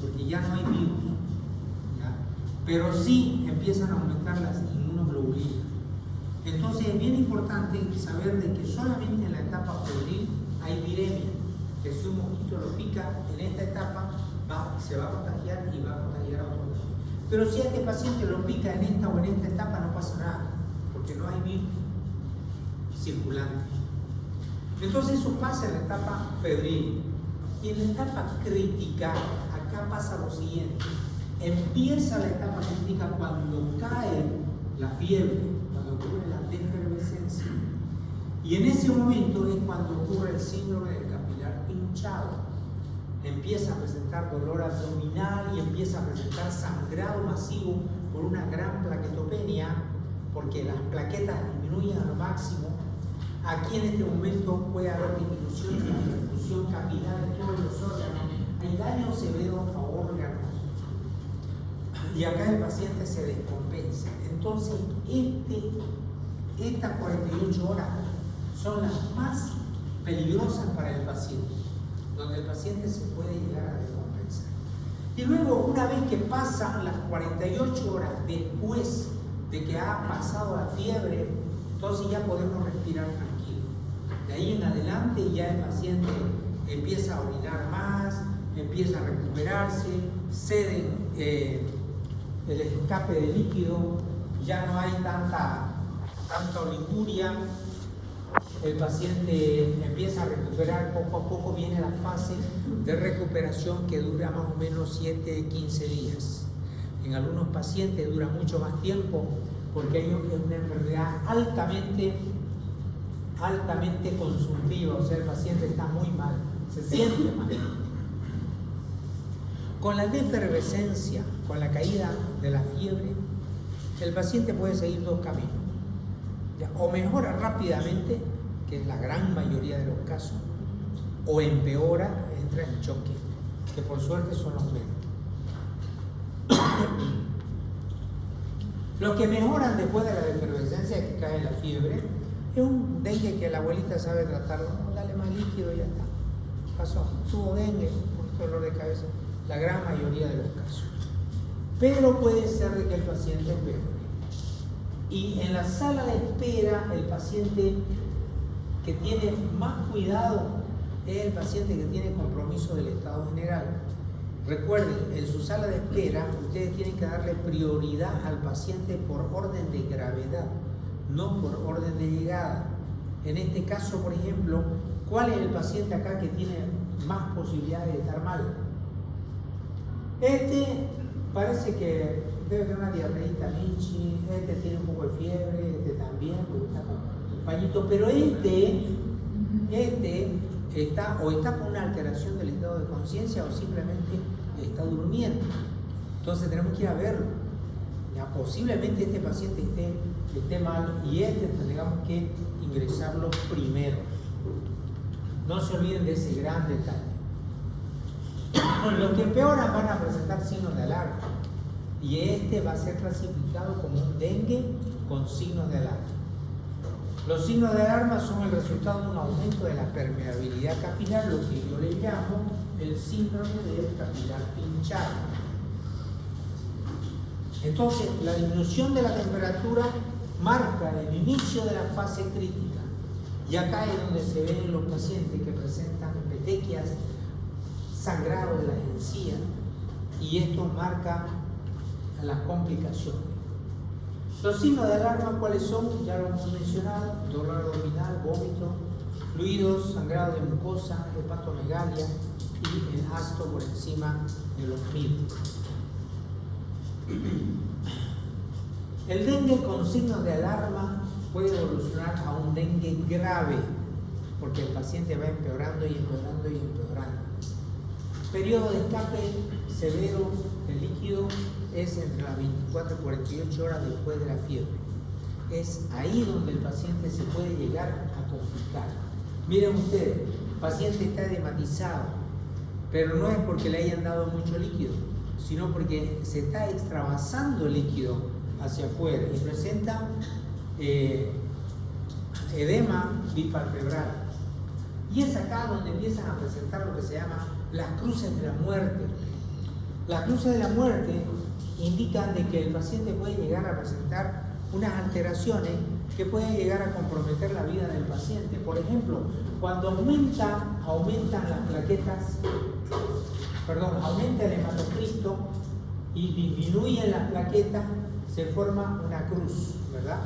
porque ya no hay virus, ¿ya? Pero sí empiezan a aumentar las inmunoglobulinas. Entonces es bien importante saber de que solamente en la etapa febril hay viremia, que si un mosquito lo pica en esta etapa, se va a contagiar y va a contagiar a otro. Pero si a este paciente lo pica en esta o en esta etapa, no pasa nada, porque no hay virus circulante. Entonces eso pasa en la etapa febril. Y en la etapa crítica, acá pasa lo siguiente. Empieza la etapa crítica cuando cae la fiebre, cuando ocurre la defervescencia. Y en ese momento es cuando ocurre el síndrome del capilar pinchado. Empieza a presentar dolor abdominal y empieza a presentar sangrado masivo por una gran plaquetopenia, porque las plaquetas disminuyen al máximo. Aquí en este momento puede haber disminución de la perfusión capilar en todos los órganos. Hay daño severo a órganos. Y acá el paciente se descompensa. Entonces, estas 48 horas son las más peligrosas para el paciente, donde el paciente se puede llegar a descompensar. Y luego, una vez que pasan las 48 horas después de que ha pasado la fiebre, entonces ya podemos respirar tranquilo. De ahí en adelante ya el paciente empieza a orinar más, empieza a recuperarse, cede el escape de líquido, ya no hay tanta oliguria. El paciente empieza a recuperar poco a poco, viene la fase de recuperación que dura más o menos 7-15 días. En algunos pacientes dura mucho más tiempo porque es una enfermedad altamente consultiva, o sea, el paciente está muy mal, se siente mal. Con la defervescencia, con la caída de la fiebre, el paciente puede seguir dos caminos. O mejora rápidamente, que es la gran mayoría de los casos, o empeora, entra en choque, que por suerte son los menos. Los que mejoran después de la defervescencia, que cae la fiebre, es un dengue que la abuelita sabe tratarlo. No, dale más líquido y ya está. Pasó, tuvo dengue, un dolor de cabeza, la gran mayoría de los casos. Pero puede ser de que el paciente empeore. Y en la sala de espera, el paciente que tiene más cuidado es el paciente que tiene compromiso del estado general. Recuerden, en su sala de espera, ustedes tienen que darle prioridad al paciente por orden de gravedad, no por orden de llegada. En este caso, por ejemplo, ¿cuál es el paciente acá que tiene más posibilidades de estar mal? Este parece que debe tener una diarreíta Michi, este tiene un poco de fiebre, este también, porque está con un pañito, pero este está con una alteración del estado de conciencia o simplemente está durmiendo. Entonces tenemos que ir a verlo. Ya, posiblemente este paciente esté mal y tendríamos que ingresarlo primero. No se olviden de ese gran detalle. Los que empeoran van a presentar signos de alarma y va a ser clasificado como un dengue con signos de alarma. Los signos de alarma son el resultado de un aumento de la permeabilidad capilar, lo que yo le llamo el síndrome del capilar pinchado. Entonces, la disminución de la temperatura marca el inicio de la fase crítica. Y acá es donde se ven los pacientes que presentan petequias, sangrado de las encías, y esto marca las complicaciones. Los signos de alarma, ¿cuáles son? Ya lo hemos mencionado: dolor abdominal, vómito, fluidos, sangrado de mucosa, hepatomegalia y el asto por encima de los 1000. El dengue con signos de alarma puede evolucionar a un dengue grave, porque el paciente va empeorando y empeorando y empeorando. Periodo de escape severo del líquido es entre las 24 y 48 horas después de la fiebre. Es ahí donde el paciente se puede llegar a complicar. Miren ustedes, el paciente está edematizado, pero no es porque le hayan dado mucho líquido, sino porque se está extravasando el líquido hacia afuera y presenta edema bipalpebral. Y es acá donde empiezan a presentar lo que se llama las cruces de la muerte. Las cruces de la muerte indican de que el paciente puede llegar a presentar unas alteraciones que pueden llegar a comprometer la vida del paciente. Por ejemplo, cuando aumentan las plaquetas, aumenta el hematocristo y disminuyen las plaquetas, se forma una cruz, ¿verdad?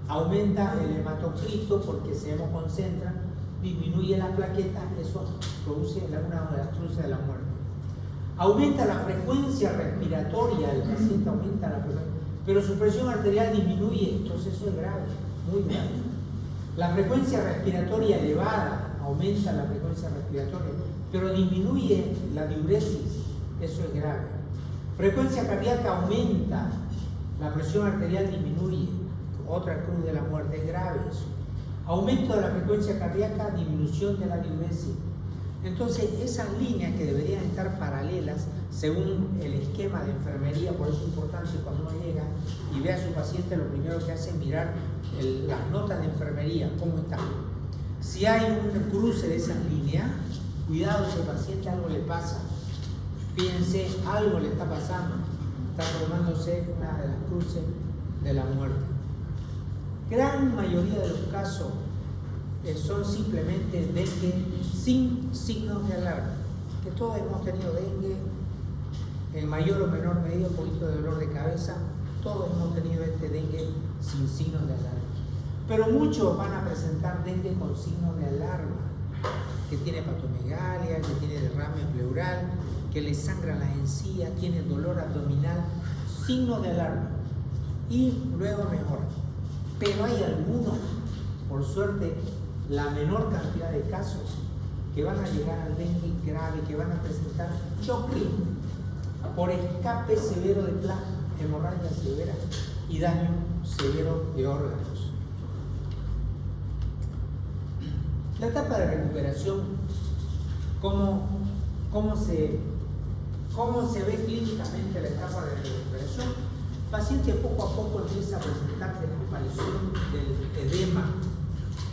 Aumenta el hematocristo porque se hemoconcentra, disminuye las plaquetas, eso produce una de las cruces de la muerte. Aumenta la frecuencia respiratoria, el paciente aumenta la frecuencia, pero su presión arterial disminuye, entonces eso es grave, muy grave. La frecuencia respiratoria elevada, aumenta la frecuencia respiratoria, pero disminuye la diuresis, eso es grave. Frecuencia cardíaca aumenta, la presión arterial disminuye, otra cruz de la muerte, es grave eso. Aumento de la frecuencia cardíaca, disminución de la diuresis. Entonces, esas líneas que deberían estar paralelas según el esquema de enfermería, por eso es importante cuando uno llega y ve a su paciente, lo primero que hace es mirar las notas de enfermería, cómo están. Si hay un cruce de esas líneas, cuidado, ese paciente algo le pasa. Fíjense, algo le está pasando, está formándose una de las cruces de la muerte. Gran mayoría de los casos son simplemente dengue sin signos de alarma, que todos hemos tenido dengue, en mayor o menor medida, un poquito de dolor de cabeza, todos hemos tenido este dengue sin signos de alarma. Pero muchos van a presentar dengue con signos de alarma, que tiene hepatomegalia, que tiene derrame pleural, que le sangran las encías, tiene dolor abdominal, signos de alarma, y luego mejora. Pero hay algunos, por suerte, la menor cantidad de casos que van a llegar al dengue grave, que van a presentar choque por escape severo de plasma, hemorragia severa y daño severo de órganos. La etapa de recuperación, ¿cómo se ve clínicamente la etapa de recuperación? El paciente poco a poco empieza a presentar desaparición del edema,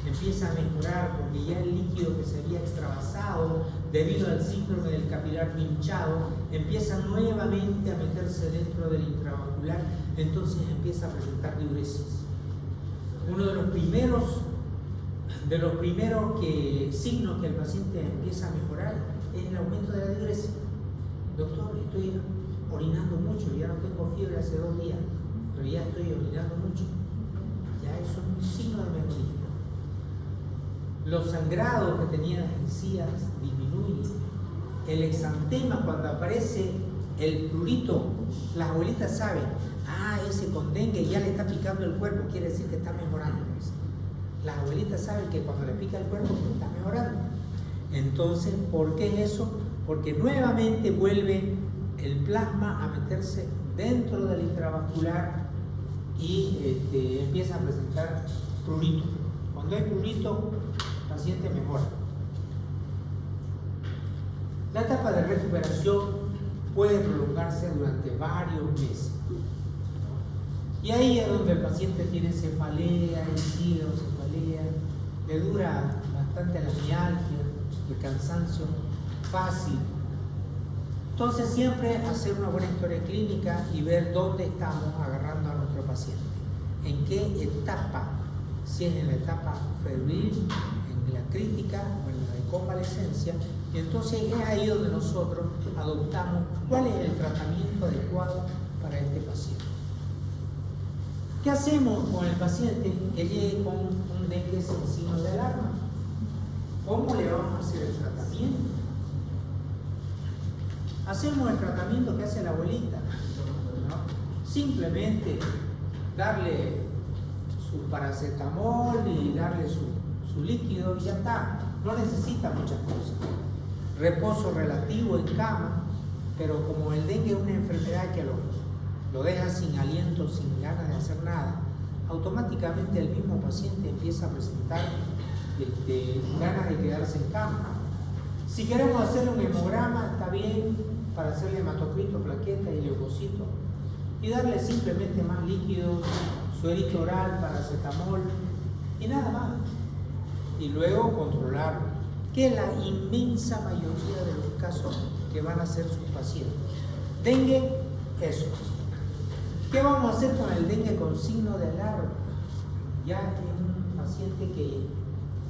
empieza a mejorar porque ya el líquido que se había extravasado debido al síndrome del capilar pinchado empieza nuevamente a meterse dentro del intravascular, entonces empieza a presentar diuresis. Uno de los primeros signos que el paciente empieza a mejorar es el aumento de la diuresis. Doctor, estoy orinando mucho, ya no tengo fiebre hace 2 días, pero ya estoy orinando mucho. Ya eso es un signo de mejoría. Los sangrados que tenían las encías disminuyen. El exantema, cuando aparece el prurito, las abuelitas saben, ese con dengue ya le está picando el cuerpo, quiere decir que está mejorando. Las abuelitas saben que cuando le pica el cuerpo está mejorando. Entonces, ¿por qué es eso? Porque nuevamente vuelve el plasma a meterse dentro del intravascular y empieza a presentar prurito. Cuando hay prurito, el paciente mejora. La etapa de recuperación puede prolongarse durante varios meses. Y ahí es donde el paciente tiene cefalea, cefalea, le dura bastante la mialgia, el cansancio fácil. Entonces siempre hacer una buena historia clínica y ver dónde estamos agarrando a nuestro paciente, en qué etapa, si es en la etapa febril, en la crítica o en la de convalescencia, y entonces es ahí donde nosotros adoptamos cuál es el tratamiento adecuado para este paciente. ¿Qué hacemos con el paciente que llegue con un dengue sin signo de alarma? ¿Cómo le vamos a hacer el tratamiento? Hacemos el tratamiento que hace la abuelita, ¿no? Simplemente darle su paracetamol y darle su líquido y ya está. No necesita muchas cosas. Reposo relativo en cama, pero como el dengue es una enfermedad que lo deja sin aliento, sin ganas de hacer nada, automáticamente el mismo paciente empieza a presentar ganas de quedarse en cama. Si queremos hacerle un hemograma, está bien, para hacerle hematocrito, plaquetas y leucocitos, y darle simplemente más líquidos, suerito oral, paracetamol y nada más. Y luego controlarlo, que es la inmensa mayoría de los casos que van a ser sus pacientes. Dengue, eso. ¿Qué vamos a hacer con el dengue con signo de alarma? Ya es un paciente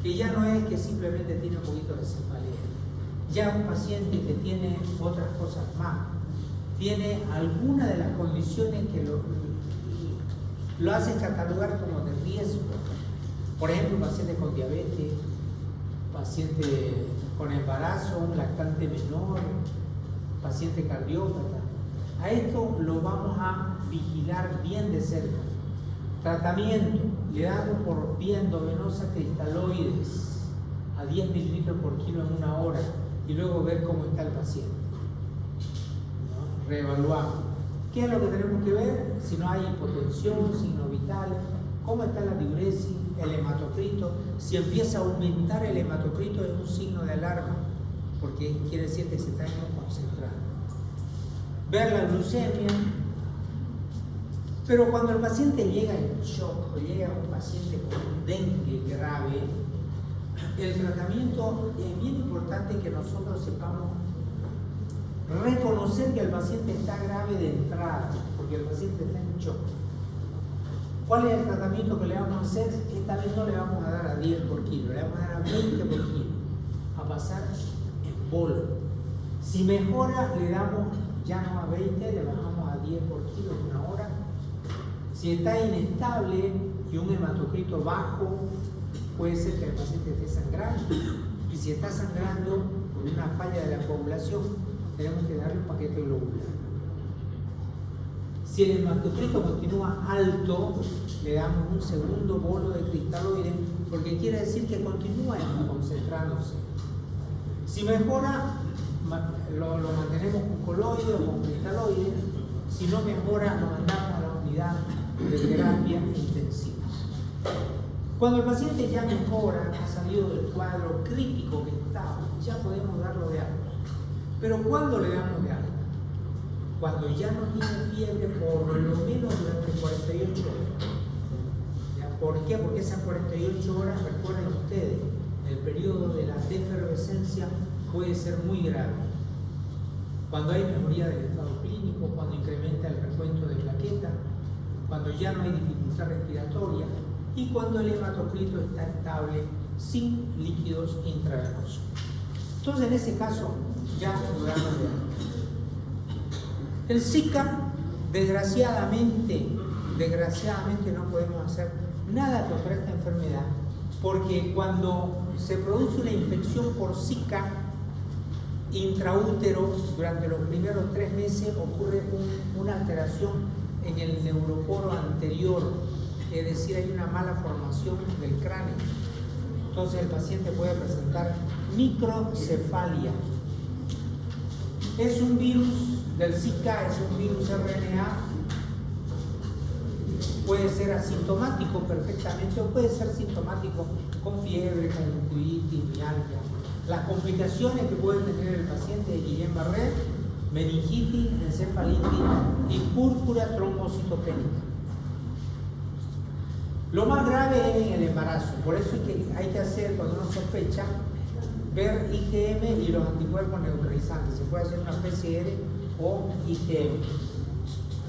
que ya no es que simplemente tiene un poquito de cefalea, ya es un paciente que tiene otras cosas más, tiene alguna de las condiciones que lo hacen catalogar como de riesgo. Por ejemplo, paciente con diabetes, paciente con embarazo, un lactante menor, paciente cardiópata. A esto lo vamos a vigilar bien de cerca. Tratamiento, le damos por vía endovenosa cristaloides a 10 mililitros por kilo en una hora y luego ver cómo está el paciente, ¿no? Reevaluamos. ¿Qué es lo que tenemos que ver? Si no hay hipotensión, signos vitales, cómo está la diuresis, el hematocrito. Si empieza a aumentar el hematocrito es un signo de alarma, porque quiere decir que se está concentrando. Ver la glucemia. Pero cuando el paciente llega en shock, o llega un paciente con dengue grave, el tratamiento es bien importante que nosotros sepamos reconocer que el paciente está grave de entrada, porque el paciente está en shock. ¿Cuál es el tratamiento que le vamos a hacer? Esta vez no le vamos a dar a 10 por kilo, le vamos a dar a 20 por kilo, a pasar en bolo. Si mejora, le damos ya no a 20, le bajamos a 10 por kilo en una hora. Si está inestable y un hematocrito bajo, puede ser que el paciente esté sangrando. Y si está sangrando por una falla de la coagulación, tenemos que darle un paquete globular. Si el hematocrito continúa alto, le damos un segundo bolo de cristaloide, porque quiere decir que continúa concentrándose. Si mejora, lo mantenemos con coloide o con cristaloide. Si no mejora, lo mandamos a la unidad de terapia intensiva. Cuando el paciente ya mejora, ha salido del cuadro crítico que estaba, ya podemos darlo de alta. Pero ¿cuándo le damos de alta? Cuando ya no tiene fiebre por lo menos durante 48 horas. ¿Ya? ¿Por qué? Porque esas 48 horas, recuerden ustedes, el periodo de la defervescencia puede ser muy grave. Cuando hay mejoría del estado clínico, cuando incrementa el recuento de plaquetas, cuando ya no hay dificultad respiratoria y cuando el hematocrito está estable sin líquidos intravenosos. Entonces, en ese caso, ya lo damos de alta. El Zika, desgraciadamente no podemos hacer nada contra esta enfermedad, porque cuando se produce una infección por Zika, intraútero, durante los primeros 3 meses ocurre una alteración en el neuroporo anterior, es decir, hay una mala formación del cráneo. Entonces el paciente puede presentar microcefalia. Es un virus del Zika, es un virus RNA. Puede ser asintomático perfectamente o puede ser sintomático con fiebre, conjuntivitis, mialgia. Las complicaciones que puede tener el paciente de Guillain-Barré, meningitis, encefalitis y púrpura trombocitopénica. Lo más grave es en el embarazo, por eso es que hay que hacer, cuando uno sospecha, ver IgM y los anticuerpos neutralizantes. Se puede hacer una PCR o IgM.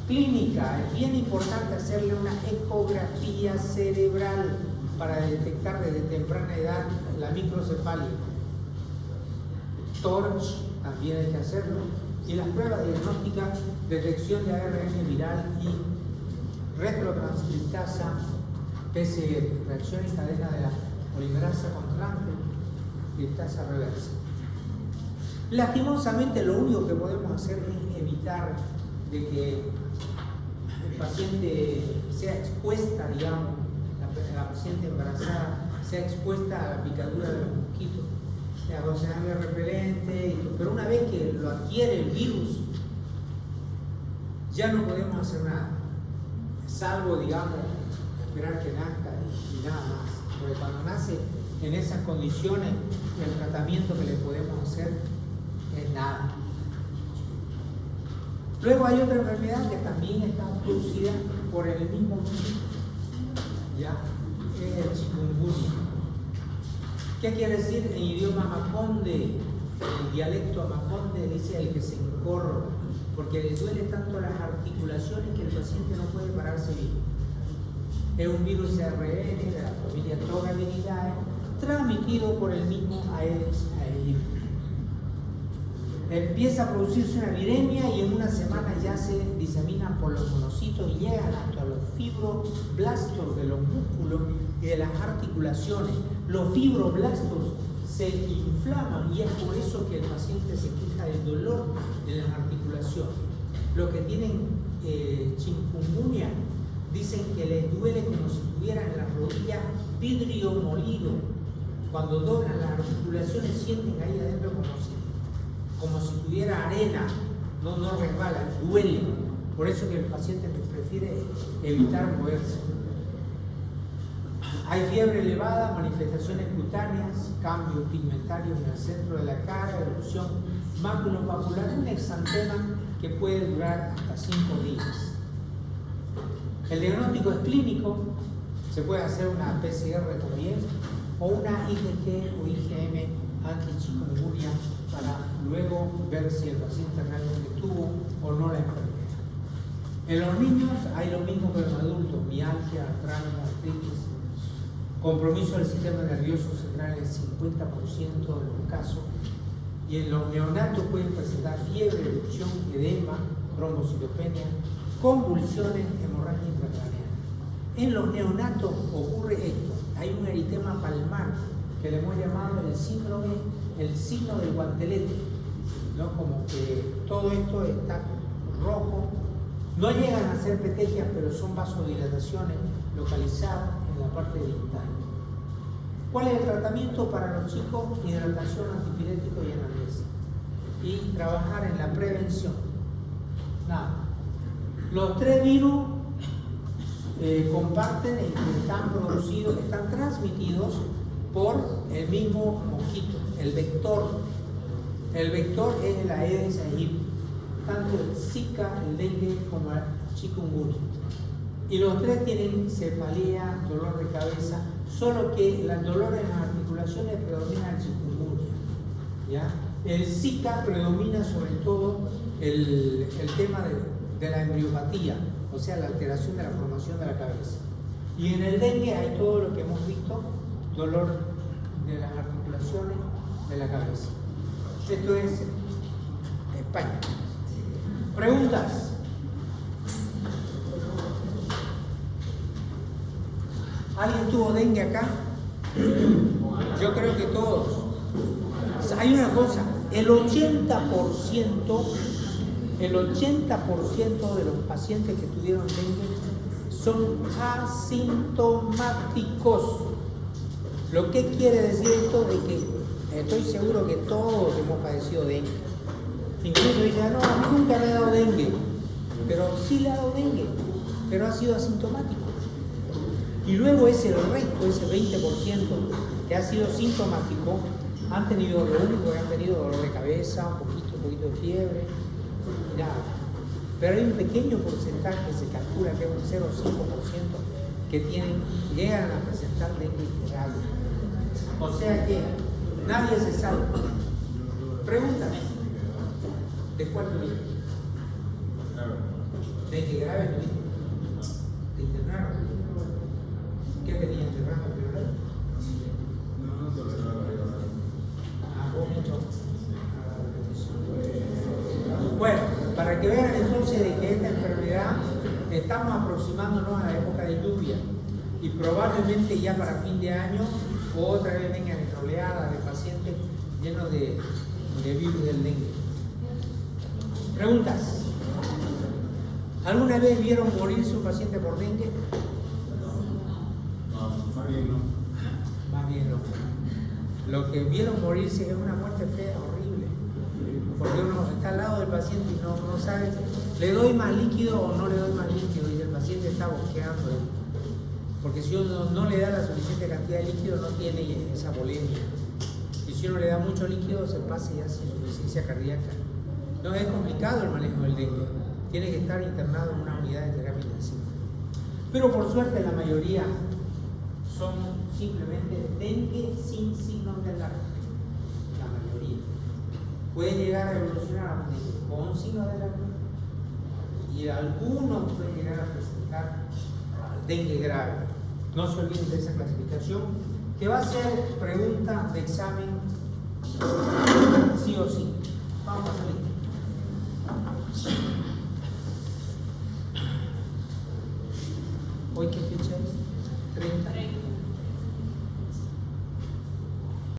Clínica, es bien importante hacerle una ecografía cerebral para detectar desde temprana edad la microcefalia. TORCH también hay que hacerlo. Y las pruebas diagnósticas, detección de ARN viral y retrotranscriptasa, PCR, reacción en cadena de la polimerasa con transcriptasa reversa. Lastimosamente, lo único que podemos hacer es evitar de que el paciente sea expuesta, digamos, la paciente embarazada sea expuesta a la picadura de los mosquitos, darle repelente, pero una vez que lo adquiere el virus, ya no podemos hacer nada, salvo, digamos, esperar que nazca y nada más, porque cuando nace en esas condiciones, el tratamiento que le podemos hacer es nada. Luego hay otra enfermedad que también está producida por el mismo virus, ¿ya? Es el chikungunya. ¿Qué quiere decir en idioma maconde? El dialecto maconde dice el que se encorva, porque le duele tanto las articulaciones que el paciente no puede pararse bien. Es un virus ARN de la familia Togaviridae, transmitido por el mismo Aedes aegypti. Empieza a producirse una viremia y en una semana ya se diseminan por los monocitos y llegan hasta los fibroblastos de los músculos y de las articulaciones. Los fibroblastos se inflaman y es por eso que el paciente se queja del dolor de las articulaciones. Los que tienen chikungunya dicen que les duele como si tuvieran en las rodillas vidrio molido. Cuando doblan las articulaciones sienten ahí adentro como si tuviera arena, no resbala, duele. Por eso que el paciente prefiere evitar moverse. Hay fiebre elevada, manifestaciones cutáneas, cambios pigmentarios en el centro de la cara, erupción maculopapular, un exantema que puede durar hasta 5 días. El diagnóstico es clínico, se puede hacer una PCR también o una IgG o IgM anti-chikungunya para luego ver si el paciente realmente tuvo o no la enfermedad. En los niños hay lo mismo que en los adultos, mialgia, artralgia, artritis, compromiso del sistema nervioso central en el 50% de los casos, y en los neonatos pueden presentar fiebre, erupción, edema, trombocitopenia, convulsiones, hemorragia intracraneal. En los neonatos ocurre esto, hay un eritema palmar que le hemos llamado el signo del guantelete, ¿no? Como que todo esto está rojo, no llegan a ser petequias, pero son vasodilataciones localizadas en la parte distal. ¿Cuál es el tratamiento para los chicos? Hidratación, antipirético y analgesia. Y trabajar en la prevención. Nada. Los 3 virus comparten y están producidos, están transmitidos por el mismo mosquito, el vector. El vector es el Aedes aegypti, tanto el Zika, el dengue como el chikungunya. Y los 3 tienen cefalea, dolor de cabeza, solo que el dolor en las articulaciones predomina el chikungunya, ¿ya? El Zika predomina sobre todo el tema de la embriopatía, o sea, la alteración de la formación de la cabeza. Y en el dengue hay todo lo que hemos visto, dolor de las articulaciones de la cabeza. Esto es España. ¿Preguntas? ¿Alguien tuvo dengue acá? Yo creo que todos. Hay una cosa, El 80% de los pacientes que tuvieron dengue son asintomáticos. Lo que quiere decir esto de que estoy seguro que todos hemos padecido dengue. Incluso dicen, no, a mí nunca me ha dado dengue, pero sí le ha dado dengue, pero ha sido asintomático. Y luego el resto, ese 20% que ha sido sintomático, han tenido lo único que han tenido dolor de cabeza, un poquito de fiebre, y nada. Pero hay un pequeño porcentaje, se calcula que es un 0,5%, que llegan a presentar dengue grave. O sea que nadie se salva. Pregúntame, ¿de cuál tuviste? ¿Dengue grave tuviste? ¿Te internaron? ¿Qué tenía internado primero? No toleraba la Vómito. Bueno, para que vean entonces de que esta enfermedad estamos aproximándonos a la época de lluvia y probablemente ya para fin de año otra vez vengan oleadas de pacientes llenos de virus del dengue. Preguntas. ¿Alguna vez vieron morirse un paciente por dengue? No, más bien no. Más bien no. Lo que vieron morirse es una muerte fea, horrible. Porque uno está al lado del paciente y no sabe, ¿le doy más líquido o no le doy más líquido? Y el paciente está bosqueando. Porque si uno no le da la suficiente cantidad de líquido, no tiene esa polémica. Y si uno le da mucho líquido, se pasa ya sin insuficiencia cardíaca. No, es complicado el manejo del dengue. Tiene que estar internado en una unidad de terapia intensiva. Pero por suerte la mayoría son simplemente dengue sin signos de alarma. La mayoría. Puede llegar a evolucionar a un dengue con signos de alarma y algunos pueden llegar a presentar dengue grave. No se olviden de esa clasificación, que va a ser pregunta de examen sí o sí. Vamos a salir. ¿Hoy qué fecha es? 30.